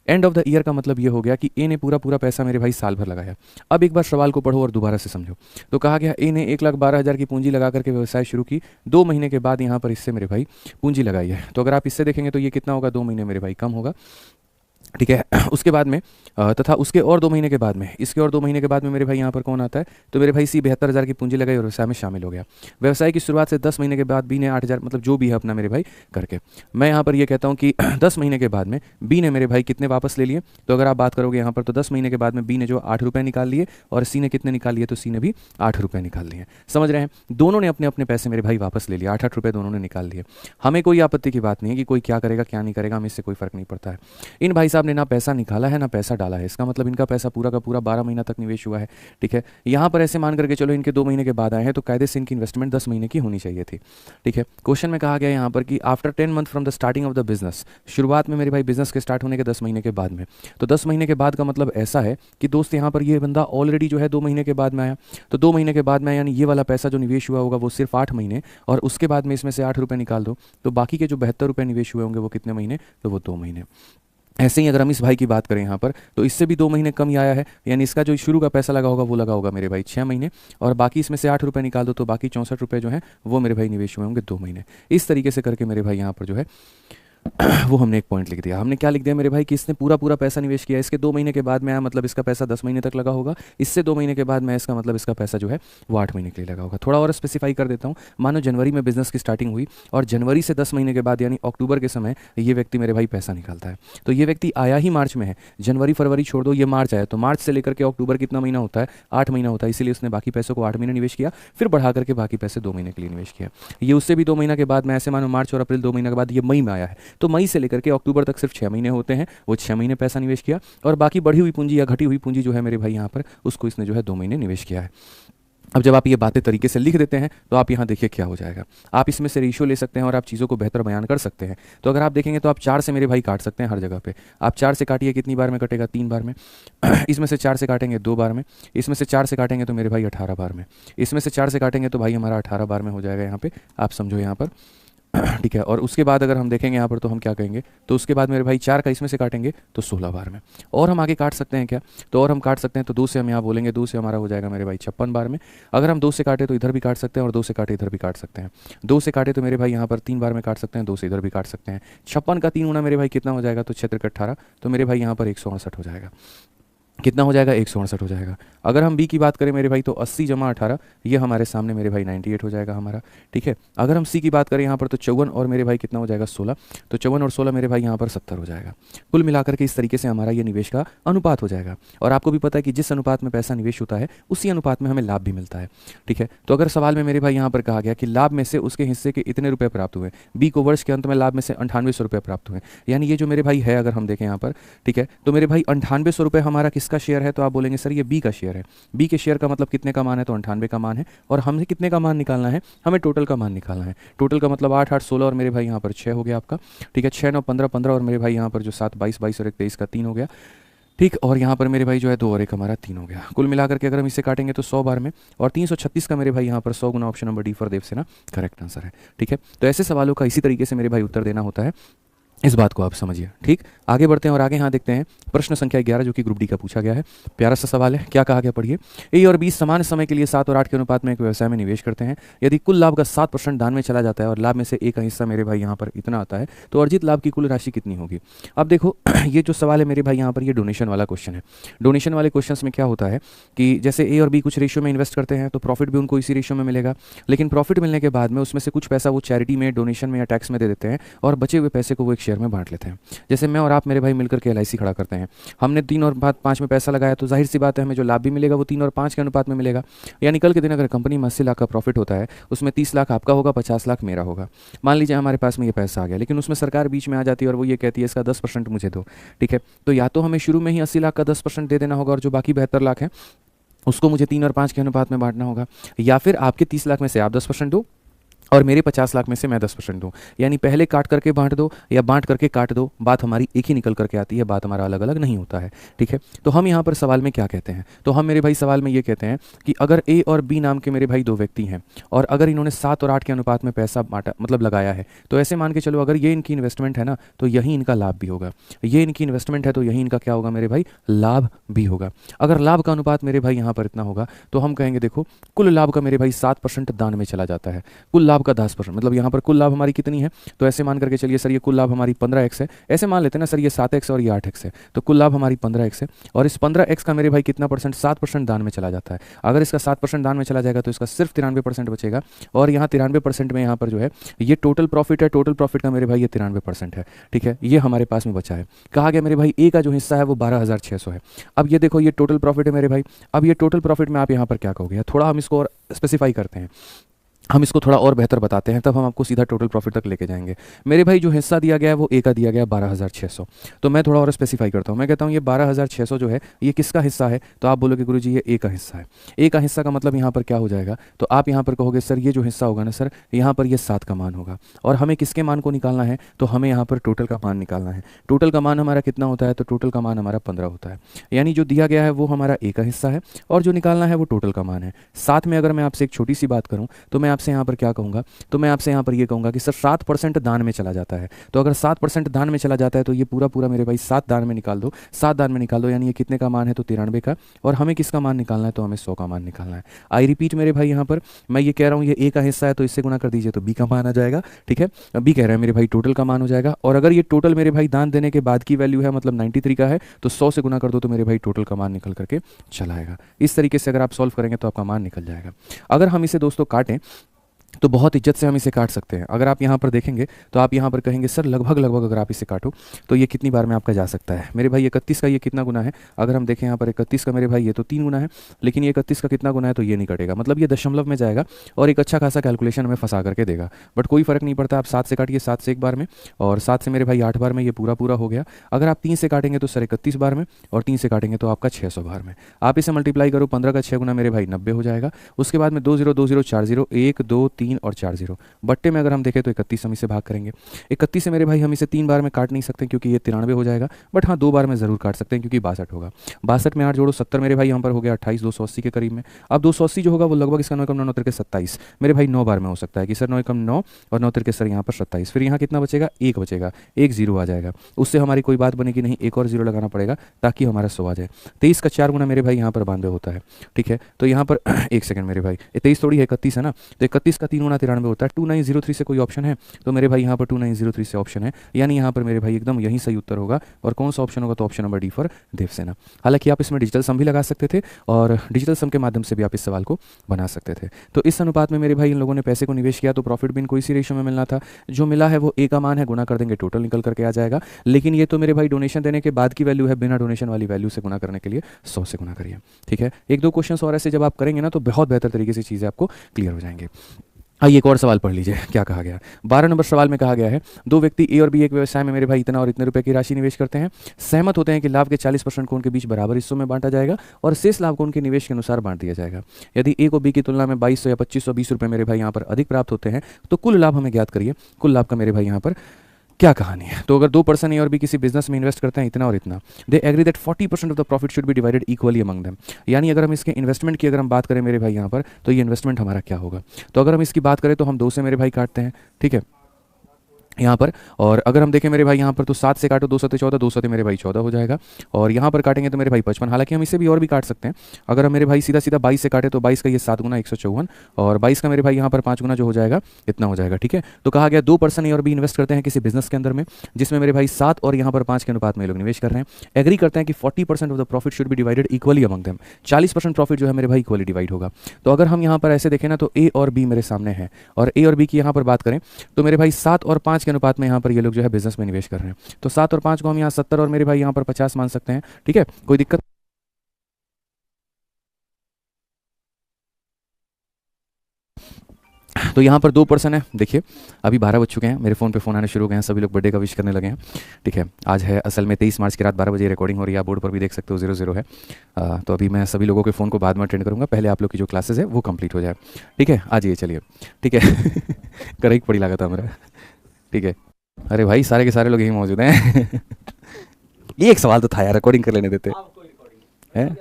एंड ऑफ द ईयर का मतलब ये हो गया कि ए ने पूरा पूरा पैसा मेरे भाई साल भर लगाया। अब एक बार सवाल को पढ़ो और दोबारा से समझो। तो कहा गया ए ने 1,12,000 की पूंजी लगा करके व्यवसाय शुरू की, 2 महीने के बाद यहाँ पर इससे मेरे भाई पूंजी लगाई है। तो अगर आप इससे देखेंगे तो ये कितना होगा, 2 महीने मेरे भाई कम होगा, ठीक है। उसके बाद में तथा उसके और 2 महीने के बाद में, इसके और 2 महीने के बाद में मेरे भाई यहाँ पर कौन आता है, तो मेरे भाई सी 72,000 की पूंजी लगाई और व्यवसाय में शामिल हो गया। व्यवसाय की शुरुआत से 10 महीने के बाद बी ने 8,000, मतलब जो भी है अपना मेरे भाई करके, मैं यहाँ पर ये कहता हूँ कि 10 महीने के बाद में बी ने मेरे भाई कितने वापस ले लिए। तो अगर आप बात करोगे यहाँ पर तो 10 महीने के बाद में बी ने जो 8 रुपये निकाल लिए और सी ने कितने निकाल लिए, तो सी ने भी 8 रुपये निकाल लिए। समझ रहे हैं, दोनों ने अपने अपने पैसे मेरे भाई वापस ले लिए, 8-8 रुपये दोनों ने निकाल लिए। हमें कोई आपत्ति की बात नहीं है कि कोई क्या करेगा क्या नहीं करेगा, हमें इससे कोई फर्क नहीं पड़ता है। इन भाई साहब ने ना पैसा निकाला है ना पैसा डाला है, इसका मतलब इनका पैसा पूरा का पूरा 12 महीना तक निवेश हुआ है, ठीक है। यहाँ पर ऐसे मान करके चलो इनके 2 महीने के बाद आए हैं, तो कायदे से इनकी इन्वेस्टमेंट 10 महीने की होनी चाहिए थी, ठीक है। क्वेश्चन में कहा गया यहाँ पर कि after 10 month from the starting of the business, शुरुआत में मेरे भाई बिजनेस के स्टार्ट होने के 10 महीने के बाद में। तो 10 महीने के बाद का मतलब ऐसा है कि दोस्त यहाँ पर ये बंदा ऑलरेडी जो है 2 महीने के बाद में आया, तो 2 महीने के बाद में यानी ये वाला पैसा जो निवेश हुआ होगा वो सिर्फ 8 महीने, और उसके बाद में इसमें से 8 रुपये निकाल दो, तो बाकी के जो 72 रुपये निवेश हुए होंगे वो कितने महीने, तो वो 2 महीने। ऐसे ही अगर हम इस भाई की बात करें यहाँ पर, तो इससे भी 2 महीने कम ही आया है, यानी इसका जो शुरू का पैसा लगा होगा वो लगा होगा मेरे भाई 6 महीने, और बाकी इसमें से 8 रुपये निकाल दो, तो बाकी 64 रुपये जो है वो मेरे भाई निवेश हुए होंगे 2 महीने। इस तरीके से करके मेरे भाई यहाँ पर जो है वो हमने एक पॉइंट लिख दिया। हमने क्या लिख दिया मेरे भाई कि इसने पूरा पूरा पैसा निवेश किया, इसके 2 महीने के बाद में आया, मतलब इसका पैसा 10 महीने तक लगा होगा, इससे 2 महीने के बाद में इसका मतलब इसका पैसा जो है वो 8 महीने के लिए लगा होगा। थोड़ा और स्पेसिफाई कर देता हूँ, मानो जनवरी में बिजनेस की स्टार्टिंग हुई और जनवरी से 10 महीने के बाद यानी अक्टूबर के समय ये व्यक्ति मेरे भाई पैसा निकालता है, तो ये व्यक्ति आया ही मार्च में है, जनवरी फरवरी छोड़ दो, ये मार्च आया, तो मार्च से लेकर के अक्टूबर कितना महीना होता है, 8 महीना होता है, इसीलिए उसने बाकी पैसों को 8 महीने निवेश किया, फिर बढ़ा करके बाकी पैसे 2 महीने के लिए निवेश किया। ये उससे भी 2 महीने के बाद में, ऐसे मानो मार्च और अप्रैल 2 महीने के बाद ये मई में आया है, तो मई से लेकर के अक्टूबर तक सिर्फ 6 महीने होते हैं, वो 6 महीने पैसा निवेश किया, और बाकी बढ़ी हुई पूंजी या घटी हुई पूंजी जो है मेरे भाई यहाँ पर उसको इसने जो है 2 महीने निवेश किया है। अब जब आप ये बातें तरीके से लिख देते हैं तो आप यहाँ देखिए क्या हो जाएगा, आप इसमें से रेशियो ले सकते हैं और आप चीज़ों को बेहतर बयान कर सकते हैं। तो अगर आप देखेंगे तो आप 4 से मेरे भाई काट सकते हैं हर जगह पे, आप 4 से काटिए, कितनी बार में कटेगा, 3 बार में, इसमें से 4 से काटेंगे 2 बार में, इसमें से 4 से काटेंगे तो मेरे भाई 18 बार में, इसमें से 4 से काटेंगे तो भाई हमारा 18 बार में हो जाएगा यहाँ पे, आप समझो यहाँ पर, ठीक है। और उसके बाद अगर हम देखेंगे यहाँ पर तो हम क्या कहेंगे, तो उसके बाद मेरे भाई 4 का इसमें से काटेंगे तो 16 बार में, और हम आगे काट सकते हैं क्या, तो और हम काट सकते हैं, तो 2 से हम यहाँ बोलेंगे, 2 से हमारा हो जाएगा मेरे भाई 56 बार में। अगर हम 2 से काटे तो इधर भी काट सकते हैं और 2 से काटे इधर भी काट सकते हैं, 2 से काटे तो मेरे भाई यहाँ पर 3 बार में काट सकते हैं, 2 से इधर भी काट सकते हैं। 56 का 3 गुना मेरे भाई कितना हो जाएगा, तो 6 × 18, तो मेरे भाई यहाँ पर 168 हो जाएगा, कितना हो जाएगा, 168 हो जाएगा। अगर हम बी की बात करें मेरे भाई तो 80 + 18 ये हमारे सामने मेरे भाई 98 हो जाएगा हमारा, ठीक है। अगर हम सी की बात करें यहाँ पर तो 54 और मेरे भाई कितना हो जाएगा 16, तो 54 और 16 मेरे भाई यहाँ पर 70 हो जाएगा। कुल मिलाकर के इस तरीके से हमारा ये निवेश का अनुपात हो जाएगा, और आपको भी पता है कि जिस अनुपात में पैसा निवेश होता है उसी अनुपात में हमें लाभ भी मिलता है, ठीक है। तो अगर सवाल में मेरे भाई यहाँ पर कहा गया कि लाभ में से उसके हिस्से के इतने रुपये प्राप्त हुए, बी को वर्ष के अंत में लाभ में से 9800 रुपये प्राप्त हुए, यानी ये जो मेरे भाई है अगर हम देखें यहाँ पर, ठीक है, तो मेरे भाई 9800 रुपये हमारा किसका शेयर है, तो आप बोलेंगे सर ये बी का शेयर है, बी के शेयर का मतलब कितने का मान है, तो 98 का मान है, और हमें कितने का मान निकालना है, हमें टोटल का मान निकालना है। टोटल का मतलब 8 8 16 और मेरे भाई यहाँ पर 6 हो गया आपका, ठीक है, 6 9 15 15 और मेरे भाई यहाँ पर जो 7 22 22 और 1 23 का 3 हो गया, ठीक। और यहाँ पर मेरे भाई जो है 2 और 1 हमारा 3 हो गया। कुल मिलाकर के अगर हम इसे काटेंगे तो 100 बार में, और 336 का मेरे भाई यहाँ पर 100 गुना ऑप्शन नंबर डी फॉर देव से ना करेक्ट आंसर है, ठीक है। तो ऐसे सवालों का इसी तरीके से मेरे भाई उत्तर देना होता है, इस बात को आप समझिए, ठीक। आगे बढ़ते हैं और आगे यहाँ देखते हैं प्रश्न संख्या 11 जो कि ग्रुप डी का पूछा गया है। प्यारा सा सवाल है, क्या कहा गया पढ़िए। ए और बी समान समय के लिए 7 और 8 के अनुपात में एक व्यवसाय में निवेश करते हैं। यदि कुल लाभ का 7% दान में चला जाता है और लाभ में से ए का हिस्सा मेरे भाई यहाँ पर इतना आता है, तो अर्जित लाभ की कुल राशि कितनी होगी। अब देखो ये जो सवाल है मेरे भाई यहाँ पर ये डोनेशन वाला क्वेश्चन है। डोनेशन वाले क्वेश्चन में क्या होता है कि जैसे ए और बी कुछ रेशियो में इन्वेस्ट करते हैं तो प्रॉफिट भी उनको इसी रेशियो में मिलेगा, लेकिन प्रॉफिट मिलने के बाद में उसमें से कुछ पैसा वो चैरिटी में, डोनेशन में या टैक्स में दे देते हैं, और बचे हुए पैसे को वो एक शेयर में बांट लेते हैं। जैसे मैं और आप मेरे भाई मिलकर के LIC खड़ा करते हैं, हमने 3 और 5 में पैसा लगाया, तो जाहिर सी बात है हमें जो लाभ भी मिलेगा वो 3 और 5 के अनुपात में मिलेगा। यानी कल के दिन अगर कंपनी में 80 लाख का प्रॉफिट होता है, उसमें 30 लाख आपका होगा, 50 लाख मेरा होगा। मान लीजिए हमारे पास में ये पैसा आ गया, लेकिन उसमें सरकार बीच में आ जाती है और वो ये कहती है इसका 10% मुझे दो, ठीक है। तो या तो हमें शुरू में ही 80 लाख का 10% दे देना होगा और जो बाकी 72 लाख है उसको मुझे 3 और 5 के अनुपात में बांटना होगा, या फिर आपके 30 लाख में से आप 10% दो और मेरे 50 लाख में से मैं 10% दूँ, यानी पहले काट करके बांट दो या बांट करके काट दो, बात हमारी एक ही निकल करके आती है, बात हमारा अलग अलग नहीं होता है। ठीक है, तो हम यहाँ पर सवाल में क्या कहते हैं, तो हम मेरे भाई सवाल में ये कहते हैं कि अगर ए और बी नाम के मेरे भाई दो व्यक्ति हैं और अगर इन्होंने 7 और 8 के अनुपात में पैसा बांटा मतलब लगाया है, तो ऐसे मान के चलो अगर ये इनकी इन्वेस्टमेंट है ना तो यही इनका लाभ भी होगा, ये इनकी इन्वेस्टमेंट है तो यही इनका क्या होगा मेरे भाई, लाभ भी होगा। अगर लाभ का अनुपात मेरे भाई यहाँ पर इतना होगा तो हम कहेंगे देखो कुल लाभ का मेरे भाई 7% दान में चला जाता है, कुल लाभ का 10%, मतलब यहाँ पर कुल लाभ हमारी कितनी है, तो ऐसे मान करके चलिए सर ये कुल लाभ हमारी 15x है, ऐसे मान लेते हैं ना सर ये 7x और ये 8x है, तो कुल लाभ हमारी 15x है और इस 15x का मेरे भाई कितना परसेंट, 7% दान में चला जाता है। अगर इसका 7% दान में चला जाएगा तो इसका सिर्फ 93% बचेगा और यहाँ 93% में यहाँ पर जो है ये टोटल प्रॉफिट है, टोटल प्रॉफिट का मेरे भाई ये 93% है। ठीक है, ये हमारे पास में बचा है। कहा गया मेरे भाई ए का जो हिस्सा है वो 12,600 है। अब ये देखो ये टोटल प्रॉफिट है मेरे भाई, अब ये टोटल प्रॉफिट में आप यहाँ पर क्या कहोगे, थोड़ा हम इसको और स्पेसिफाई करते हैं, हम इसको थोड़ा और बेहतर बताते हैं, तब हम आपको सीधा टोटल प्रॉफिट तक लेके जाएंगे। मेरे भाई जो हिस्सा दिया गया है वो ए का दिया गया 12,600, तो मैं थोड़ा और स्पेसिफाई करता हूँ, मैं कहता हूँ ये 12,600 जो है ये किसका हिस्सा है, तो आप बोलोगे गुरुजी ये ए का हिस्सा है। ए का हिस्सा का मतलब यहाँ पर क्या हो जाएगा, तो आप यहाँ पर कहोगे सर ये जो हिस्सा होगा ना सर यहाँ पर ये 7 का मान होगा और हमें किसके मान को निकालना है, तो हमें यहाँ पर टोटल का मान निकालना है। टोटल का मान हमारा कितना होता है, तो टोटल का मान हमारा 15 होता है, यानी जो दिया गया है वो हमारा ए का हिस्सा है और जो निकालना है वो टोटल का मान है। साथ में अगर मैं आपसे एक छोटी सी बात करूँ तो मैं आपसे यहाँ पर क्या कहूँगा, तो मैं आपसे यहाँ पर ये कहूँगा कि सर 7% दान में चला जाता है, तो अगर 7% दान में चला जाता है तो ये पूरा पूरा मेरे भाई 7 दान में निकाल दो, 7 दान में निकाल दो, यानी ये कितने का मान है, तो 93 का, और हमें किसका मान निकालना है, तो हमें 100 का मान निकालना है। आई रिपीट मेरे भाई यहाँ पर मैं ये कह रहा हूँ ये ए का हिस्सा है तो इससे गुना कर दीजिए तो बी का मान आ जाएगा। ठीक है, बी कह रहा है मेरे भाई टोटल का मान हो जाएगा, और अगर ये टोटल मेरे भाई दान देने के बाद की वैल्यू है मतलब 93 का है तो 100 से गुना कर दो तो मेरे भाई टोटल का मान निकल करके चला आएगा। इस तरीके से अगर आप सॉल्व करेंगे तो आपका मान निकल जाएगा। अगर हम इसे दोस्तों काटें तो बहुत इज्जत से हम इसे काट सकते हैं। अगर आप यहाँ पर देखेंगे तो आप यहाँ पर कहेंगे सर लगभग लगभग अगर आप इसे काटो तो ये कितनी बार में आपका जा सकता है, मेरे भाई 31 का ये कितना गुना है, अगर हम देखें यहाँ पर 31 का मेरे भाई ये तो 3 गुना है, लेकिन ये 31 का कितना गुना है, तो ये नहीं कटेगा, मतलब ये दशमलव में जाएगा और एक अच्छा खासा कैलकुलेशन हमें फंसा करके देगा। बट कोई फर्क नहीं पड़ता, आप 7 से काटिए, 7 से एक बार में और 7 से मेरे भाई 8 बार में ये पूरा पूरा हो गया। अगर आप 3 से काटेंगे तो सर 31 बार में और 3 से काटेंगे तो आपका 600 बार में। आप इसे मल्टीप्लाई करो, 15 का 6 गुना मेरे भाई 90 हो जाएगा। उसके बाद में 2 0 2 0 4 0 1 2 3 और 4 0 बट्टे में अगर हम देखें तो 31 हम इसे भाग करेंगे। 31 से मेरे भाई हम इसे 3 बार में काट नहीं सकते क्योंकि ये 93 हो जाएगा, बट हाँ 2 बार में जरूर काट सकते हैं क्योंकि 62 होगा। 62 में 8 जोड़ो 70 मेरे भाई यहाँ पर हो गया 28, 280 के करीब में। अब 280 जो होगा वो लगभग इसका 9 कम 9 के 27 मेरे भाई 9 बार में हो सकता है कि सर 9 कम 9 और 9 के सर यहाँ पर 27, फिर यहाँ कितना बचेगा, 1 बचेगा, 1 0 आ जाएगा, उससे हमारी कोई बात बनेगी नहीं, एक और 0 लगाना पड़ेगा ताकि हमारा 100 आ जाए। 23 का 4 गुना मेरे भाई यहाँ पर 92 होता है। ठीक है, तो यहाँ पर एक सेकंड मेरे भाई 23 थोड़ी है 31 है ना, तो 31 का 3 गुना 93 होता है। 2903 से कोई ऑप्शन है, तो मेरे भाई यहाँ पर 2903 से ऑप्शन है, यानी यहाँ पर मेरे भाई एकदम यही सही उत्तर होगा। और कौन सा ऑप्शन होगा, तो option number D for Devasena. हालांकि आप इसमें डिजिटल सम भी लगा सकते थे और डिजिटल सम के माध्यम से भी आप इस सवाल को बना सकते थे। तो इस अनुपात में मेरे भाई इन लोगों ने पैसे को निवेश किया तो प्रॉफिट भी इनको इसी रेशियो में मिलना था। जो मिला है वो ए का मान है, गुना कर देंगे टोटल निकल करके आ जाएगा। लेकिन ये तो मेरे भाई डोनेशन देने के बाद की वैल्यू है, बिना डोनेशन वाली वैल्यू से गुना करने के लिए 100 से गुना करिए। ठीक है, एक दो क्वेश्चन और ऐसे जब आप करेंगे ना तो बहुत बेहतर तरीके से चीज़ें आपको क्लियर हो जाएंगे। आइए एक और सवाल पढ़ लीजिए क्या कहा गया है। 12 नंबर सवाल में कहा गया है, दो व्यक्ति ए और बी एक व्यवसाय में मेरे भाई इतना और इतने रुपए की राशि निवेश करते हैं, सहमत होते हैं कि लाभ के 40% को उनके बीच बराबर हिस्सों में बांटा जाएगा और शेष लाभ को उनके निवेश के अनुसार बांट दिया जाएगा। यदि ए को बी की तुलना में 2200 या 2520 रुपये मेरे भाई यहाँ पर अधिक प्राप्त होते हैं तो कुल लाभ हमें ज्ञात करिए। कुल लाभ का मेरे भाई यहाँ पर क्या कहानी है, तो अगर 2% ए और बी किसी बिजनेस में इन्वेस्ट करते हैं इतना और इतना, they agree that 40% of the profit should be divided equally among them. यानी अगर हम इसके इन्वेस्टमेंट की अगर हम बात करें मेरे भाई यहाँ पर, तो ये इन्वेस्टमेंट हमारा क्या होगा, तो अगर हम इसकी बात करें तो हम 2 से मेरे भाई काटते हैं। ठीक है, यहाँ पर, और अगर हम देखें मेरे भाई यहाँ पर तो 7 से काटो 2 7 14, 2 7 मेरे भाई 14 हो जाएगा, और यहाँ पर काटेंगे तो मेरे भाई 55। हालांकि हम इसे भी और भी काट सकते हैं, अगर हम मेरे भाई सीधा सीधा 22 से काटे तो 22 का ये 7 गुना 154 और 22 का मेरे भाई यहाँ पर 5 गुना जो हो जाएगा इतना हो जाएगा। ठीक है, तो कहा गया 2% ए और बी इन्वेस्ट करते हैं किसी बिजनेस के अंदर में जिसमें मेरे भाई 7 और यहाँ पर 5 के अनुपात में लोग निवेश कर रहे हैं। एग्री करते हैं कि 40% of the profit should be divided equally among them, 40% profit जो है मेरे भाई इक्वली डिवाइड होगा। तो अगर हम यहाँ पर ऐसे देखें ना तो ए और बी मेरे सामने है, और ए और बी की यहाँ पर बात करें तो मेरे भाई 7 और 5 के अनुपात में यहाँ पर ये लोग जो है बिजनेस में निवेश कर रहे हैं। तो 7 और 5 को हम यहाँ 70 और मेरे भाई यहाँ पर 50 मान सकते हैं। ठीक है, कोई दिक्कत। तो तो यहाँ पर 2 पर्सन है, देखिए अभी 12 बज चुके हैं, मेरे फ़ोन पे फ़ोन आने शुरू हो गए हैं, सभी लोग बर्थडे का विश करने लगे हैं। ठीक है, आज है असल में 23 मार्च की रात 12 बजे रिकॉर्डिंग हो रही है, आप बोर्ड पर भी देख सकते हो 00 है। तो अभी मैं सभी लोगों के फ़ोन को बाद में अटेंड करूँगा, पहले आप लोग की जो क्लासेस है वो कंप्लीट हो जाए। ठीक है, आ जाइए चलिए। ठीक है करेक्ट पड़ी लागत है मेरा। ठीक है, अरे भाई सारे के सारे लोग यहीं मौजूद हैं ये एक सवाल तो था यार, रिकॉर्डिंग कर लेने देते हैं।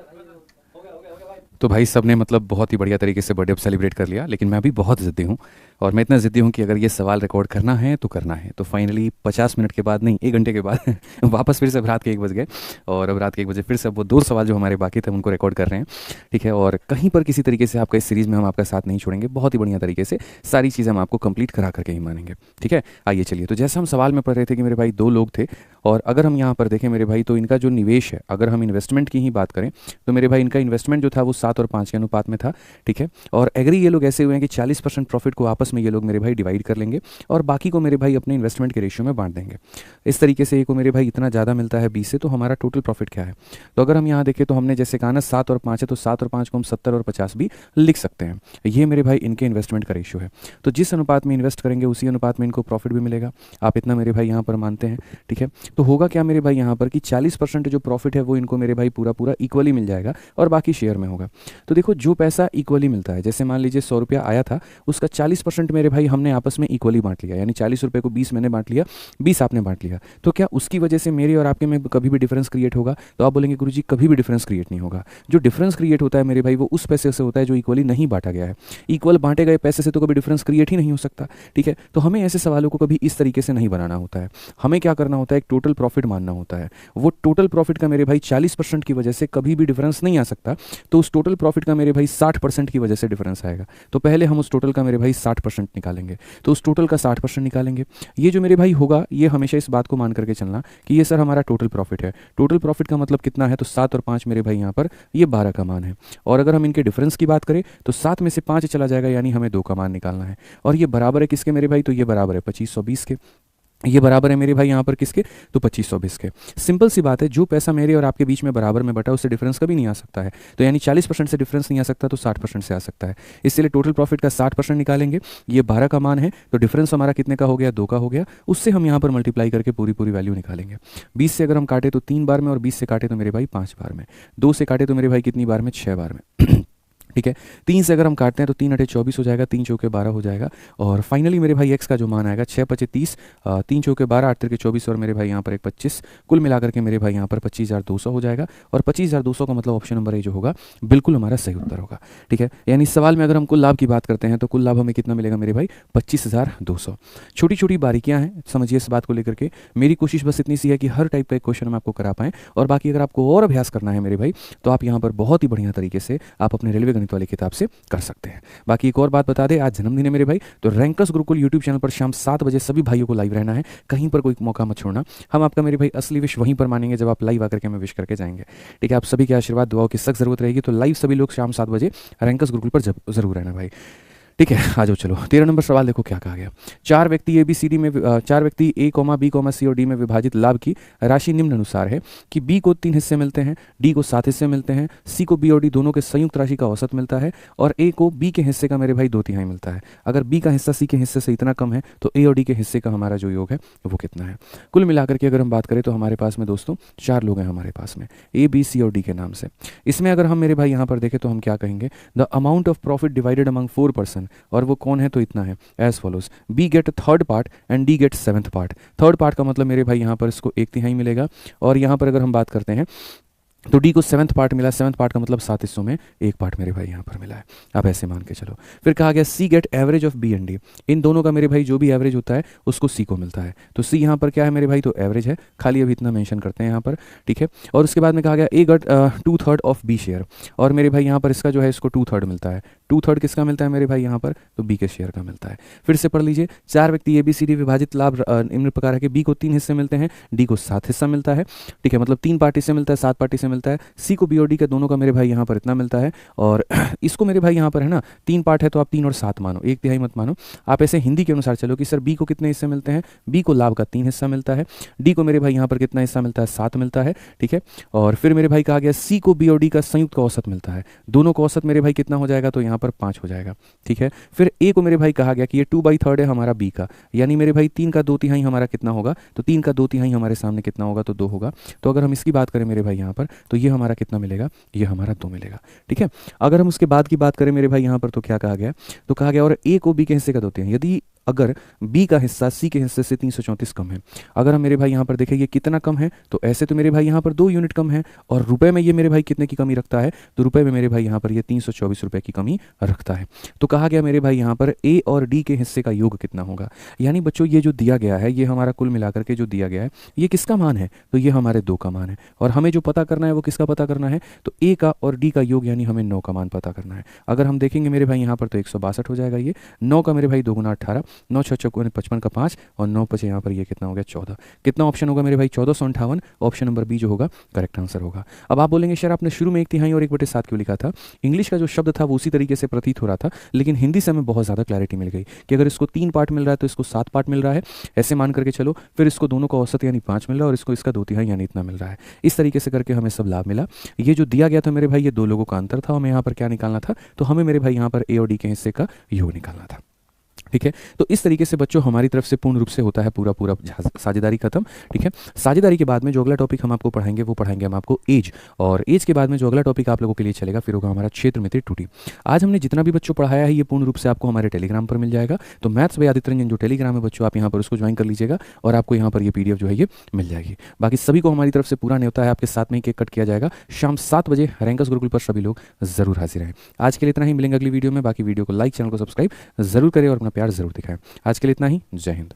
तो भाई सब ने मतलब बहुत ही बढ़िया तरीके से बर्थडे सेलिब्रेट कर लिया, लेकिन मैं अभी बहुत ज़िद्दी हूँ, और मैं इतना ज़िद्दी हूँ कि अगर ये सवाल रिकॉर्ड करना है तो करना है। तो फाइनली 50 मिनट के बाद नहीं, 1 घंटे के बाद वापस फिर से अब रात के 1 बज गए, और अब रात के 1 बजे फिर से वो 2 सवाल जो हमारे बाकी थे उनको रिकॉर्ड कर रहे हैं। ठीक है, और कहीं पर किसी तरीके से आपका इस सीरीज़ में हम आपका साथ नहीं छोड़ेंगे, बहुत ही बढ़िया तरीके से सारी चीज़ें हम आपको कंप्लीट करा करके ही मानेंगे। ठीक है, आइए चलिए। तो जैसे हम सवाल में पढ़ रहे थे कि मेरे भाई 2 लोग थे, और अगर हम यहाँ पर देखें मेरे भाई तो इनका जो निवेश है, अगर हम इन्वेस्टमेंट की ही बात करें तो मेरे भाई इनका इन्वेस्टमेंट जो था वो 7 और 5 के अनुपात में था। ठीक है, और एग्री ये लोग ऐसे हुए हैं कि 40% प्रॉफिट को आपस में ये लोग मेरे भाई डिवाइड कर लेंगे, और बाकी को मेरे भाई अपने इन्वेस्टमेंट के रेशियो में बांट देंगे। इस तरीके से को मेरे भाई इतना ज़्यादा मिलता है 20 से, तो हमारा टोटल प्रॉफिट क्या है। तो अगर हम यहाँ देखें तो हमने जैसे कहा ना 7 और 5 है, तो 7 और 5 को हम 70 और 50 भी लिख सकते हैं। ये मेरे भाई इनके इन्वेस्टमेंट का रेशियो है। तो जिस अनुपात में इन्वेस्ट करेंगे उसी अनुपात में इनको प्रॉफिट भी मिलेगा, आप इतना मेरे भाई यहाँ पर मानते हैं। ठीक है, तो होगा क्या मेरे भाई यहाँ पर कि 40% जो प्रॉफिट है वो इनको मेरे भाई पूरा पूरा इक्वली मिल जाएगा, और बाकी शेयर में होगा। तो देखो जो पैसा इक्वली मिलता है, जैसे मान लीजिए 100 रुपया आया था, उसका 40% मेरे भाई हमने आपस में इक्वली बांट लिया, यानी 40 रुपये को 20 मैंने बांट लिया, 20 आपने बांट लिया। तो क्या उसकी वजह से मेरे और आपके में कभी भी डिफरेंस क्रिएट होगा? तो आप बोलेंगे गुरुजी कभी भी डिफरेंस क्रिएट नहीं होगा। जो डिफरेंस क्रिएट होता है मेरे भाई वो उस पैसे से होता है जो इक्वली नहीं बांटा गया है। इक्वल बांटे गए पैसे से तो कभी डिफरेंस क्रिएट ही नहीं हो सकता। ठीक है, तो हमें ऐसे सवालों को कभी इस तरीके से नहीं बनाना होता है। हमें क्या करना होता है, एक टोटल प्रॉफिट मानना होता है। वो टोटल प्रॉफिट का मेरे भाई 40% की वजह से कभी भी डिफरेंस नहीं आ सकता, तो उस टोटल प्रॉफिट का मेरे भाई 60% की वजह से डिफरेंस आएगा। तो पहले हम उस टोटल का मेरे भाई 60% निकालेंगे, तो उस टोटल का 60% निकालेंगे। ये जो मेरे भाई होगा, ये हमेशा इस बात को मान करके चलना कि ये सर हमारा टोटल प्रॉफिट है। टोटल प्रॉफिट का मतलब कितना है, तो 7 और 5 मेरे भाई यहाँ पर ये 12 का मान है। और अगर हम इनके डिफरेंस की बात करें तो 7 में से 5 चला जाएगा, यानी हमें 2 का मान निकालना है। और ये बराबर है किसके मेरे भाई, तो ये बराबर है 2520 के। ये बराबर है मेरे भाई यहाँ पर किसके, तो 2520 के। सिंपल सी बात है, जो पैसा मेरे और आपके बीच में बराबर में बटा उससे डिफरेंस कभी नहीं आ सकता है। तो यानी 40% से डिफरेंस नहीं आ सकता, तो 60% से आ सकता है। इसलिए टोटल प्रॉफिट का 60% निकालेंगे। ये 12 का मान है, तो डिफरेंस हमारा कितने का हो गया, 2 का हो गया। उससे हम यहाँ पर मल्टीप्लाई करके पूरी पूरी वैल्यू निकालेंगे। 20 से अगर हम काटे तो 3 बार में, और 20 से काटे तो मेरे भाई 5 बार में, 2 से काटे तो मेरे भाई कितनी बार में, 6 बार में। ठीक है, 3 से अगर हम काटते हैं तो 3 अठे 24 हो जाएगा, 3 चौके 12 हो जाएगा। और फाइनली मेरे भाई एक्स का जो मान आएगा 6 पचे 30, 3 चौके 12, 8 तिरके 24, और मेरे भाई यहाँ पर एक 25, कुल मिलाकर के मेरे भाई यहाँ पर 25,200 हो जाएगा। और 25,200 का मतलब ऑप्शन नंबर ए जो होगा बिल्कुल हमारा सही उत्तर होगा। ठीक है, यानी सवाल में अगर हम कुल लाभ की बात करते हैं तो कुल लाभ हमें कितना मिलेगा मेरे भाई, 25,200। छोटी छोटी बारीकियां हैं, समझिए इस बात को लेकर के। मेरी कोशिश बस इतनी सी है कि हर टाइप का एक क्वेश्चन हम आपको करा पाएं, और बाकी अगर आपको और अभ्यास करना है मेरे भाई तो आप यहाँ पर बहुत ही बढ़िया तरीके से आप अपने रेलवे गणित वाली किताब से कर सकते हैं। बाकी एक और बात बता दे, आज जन्मदिन है मेरे भाई, तो रैंकर्स गुरुकुल यूट्यूब चैनल पर शाम 7 बजे सभी भाइयों को लाइव रहना है, कहीं पर कोई मौका मत छोड़ना। हम आपका मेरे भाई असली विश वहीं पर मानेंगे जब आप लाइव आकर के हमें विश करके जाएंगे। ठीक है, आप सभी के आशीर्वाद दुआओं की सख्त जरूरत रहेगी, तो लाइव सभी लोग शाम 7 बजे रैंकर्स गुरुकुल पर जरूर रहना भाई। ठीक है, आ जाओ चलो। 13 नंबर सवाल देखो क्या कहा गया। 4 व्यक्ति ए बी सी डी में 4 व्यक्ति ए कॉमा बी कॉमा सी और डी में विभाजित लाभ की राशि निम्न अनुसार है कि बी को 3 हिस्से मिलते हैं, डी को 7 हिस्से मिलते हैं, सी को बी और डी दोनों के संयुक्त राशि का औसत मिलता है, और ए को बी के हिस्से का मेरे भाई 2/3 मिलता है। अगर बी का हिस्सा सी के हिस्से से इतना कम है तो ए और डी के हिस्से का हमारा जो योग है वो कितना है। कुल मिलाकर के अगर हम बात करें तो हमारे पास में दोस्तों 4 लोग हैं हमारे पास में, ए बी सी और डी के नाम से। इसमें अगर हम मेरे भाई यहाँ पर देखें तो हम क्या कहेंगे, the amount of profit divided among 4 person, और वो कौन है, तो इतना है as follows, B get 3rd part and D get 7th part. 3rd part का मतलब मेरे भाई यहाँ पर इसको 1/3 मिलेगा, और यहाँ पर अगर हम बात करते हैं तो डी को 7th पार्ट मिला, 7th पार्ट का मतलब 7 हिस्सों में 1 पार्ट मेरे भाई यहाँ पर मिला है। आप ऐसे मान के चलो। फिर कहा गया C get average of B and D, इन दोनों का मेरे भाई जो भी एवरेज होता है उसको सी को मिलता है। तो सी यहाँ पर क्या है मेरे भाई, तो एवरेज है, खाली अभी इतना मेंशन करते हैं यहाँ पर। ठीक है, और उसके बाद में कहा गया ए गट 2/3 ऑफ बी शेयर, और मेरे भाई यहाँ पर इसका जो है इसको 2/3 मिलता है। 2/3 किसका मिलता है मेरे भाई यहाँ पर, तो बी के शेयर का मिलता है। फिर से पढ़ लीजिए, 4 व्यक्ति ए बी सी डी विभाजित लाभ निम्न प्रकार है कि बी को 3 हिस्से मिलते हैं, डी को 7 हिस्सा मिलता है। ठीक है, मतलब 3 पार्टी से मिलता है, 7 पार्टी से मिलता है। सी को बी और डी का दोनों का मेरे भाई यहाँ पर इतना मिलता है, और इसको मेरे भाई यहाँ पर है ना 3 पार्ट है तो आप 3 और 7 मानो, 1/3 मत मानो। आप ऐसे हिंदी के अनुसार चलो कि सर बी को कितने हिस्से मिलते हैं, बी को लाभ का 3 हिस्सा मिलता है, डी को मेरे भाई यहाँ पर कितना हिस्सा मिलता है, 7 मिलता है। ठीक है, और फिर मेरे भाई कहा गया सी को बी और डी का संयुक्त का औसत मिलता है, दोनों का औसत मेरे भाई कितना हो जाएगा, तो यहाँ यहाँ पर 5 हो जाएगा, ठीक है। फिर ए को मेरे भाई कहा गया कि ये 2/3 है हमारा बी का, यानी मेरे भाई 3 का 2/3 हमारा कितना होगा, तो 3 का 2/3 हमारे सामने कितना होगा, तो 2 होगा। तो अगर हम इसकी बात करें मेरे भाई यहाँ पर, तो ये हमारा कितना मिलेगा, ये हमारा 2 मिलेगा, ठीक है। अगर हम उसके बाद की बात करें मेरे भाई यहाँ पर, तो क्या कहा गया, तो कहा गया और ए को बी के हिस्से का 2/3, यदि अगर बी का हिस्सा सी के हिस्से से 334 कम है, अगर हम मेरे भाई यहाँ पर देखें ये कितना कम है, तो ऐसे तो मेरे भाई यहाँ पर 2 यूनिट कम है, और रुपए में ये मेरे भाई कितने की कमी रखता है, तो रुपए में मेरे भाई यहाँ पर ये 324 रुपए की कमी रखता है। तो कहा गया मेरे भाई यहाँ पर ए और डी के हिस्से का योग कितना होगा, यानी बच्चों ये जो दिया गया है, ये हमारा कुल मिलाकर के जो दिया गया है, ये किसका मान है, तो ये हमारे 2 का मान है, और हमें जो पता करना है वो किसका पता करना है, तो ए का और डी का योग, यानी हमें 9 का मान पता करना है। अगर हम देखेंगे मेरे भाई यहाँ पर, तो 162 हो जाएगा, ये 9 का मेरे भाई 2 गुना 18, 9 6 55 का 5, और 9 5 यहाँ पर ये कितना हो गया 14। कितना ऑप्शन होगा मेरे भाई 1458, ऑप्शन नंबर बी जो होगा करेक्ट आंसर होगा। अब आप बोलेंगे सर आपने शुरू में 1/3 और 1/7 क्यों लिखा था, इंग्लिश का जो शब्द था वो उसी तरीके से प्रतीत हो रहा था, लेकिन हिंदी से हमें बहुत ज़्यादा क्लैरिटी मिल गई कि अगर इसको 3 पार्ट मिल रहा है तो इसको 7 पार्ट मिल रहा है, ऐसे मान करके चलो, फिर इसको दोनों का औसत यानी 5 मिल रहा है, और इसको इसका 2/3 यानी इतना मिल रहा है। इस तरीके से करके हमें सब लाभ मिला। ये जो दिया गया था मेरे भाई, ये 2 लोगों का अंतर था, हमें यहाँ पर क्या निकालना था, तो हमें मेरे भाई यहाँ पर ए और डी के हिस्से का योग निकालना था, ठीक है। तो इस तरीके से बच्चों हमारी तरफ से पूर्ण रूप से होता है पूरा पूरा साझेदारी खत्म, ठीक है। साझेदारी के बाद में जो अगला टॉपिक हम आपको पढ़ाएंगे वो पढ़ाएंगे हम आपको एज, और एज के बाद में जो अगला टॉपिक आप लोगों के लिए चलेगा फिर होगा हमारा क्षेत्र मित्र टूटी। आज हमने जितना भी बच्चों पढ़ाया है ये पूर्ण रूप से आपको हमारे टेलीग्राम पर मिल जाएगा। तो मैथ्स बाय आदित्य रंजन जो टेलीग्राम है बच्चों, आप यहाँ पर उसको ज्वाइन कर लीजिएगा, और आपको यहाँ पर ये PDF जो है ये मिल जाएगी। बाकी सभी को हमारी तरफ से पूरा न्योता है, आपके साथ में केक कट किया जाएगा शाम 7 बजे रैंकस गुरुकुल पर, सभी लोग जरूर हाजिर हैं। आज के लिए इतना ही, मिलेंगे अगली वीडियो में। बाकी वीडियो को लाइक, चैनल को सब्सक्राइब जरूर करें और अपना प्यार जरूर दिखाएं। आज के लिए इतना ही, जय हिंद।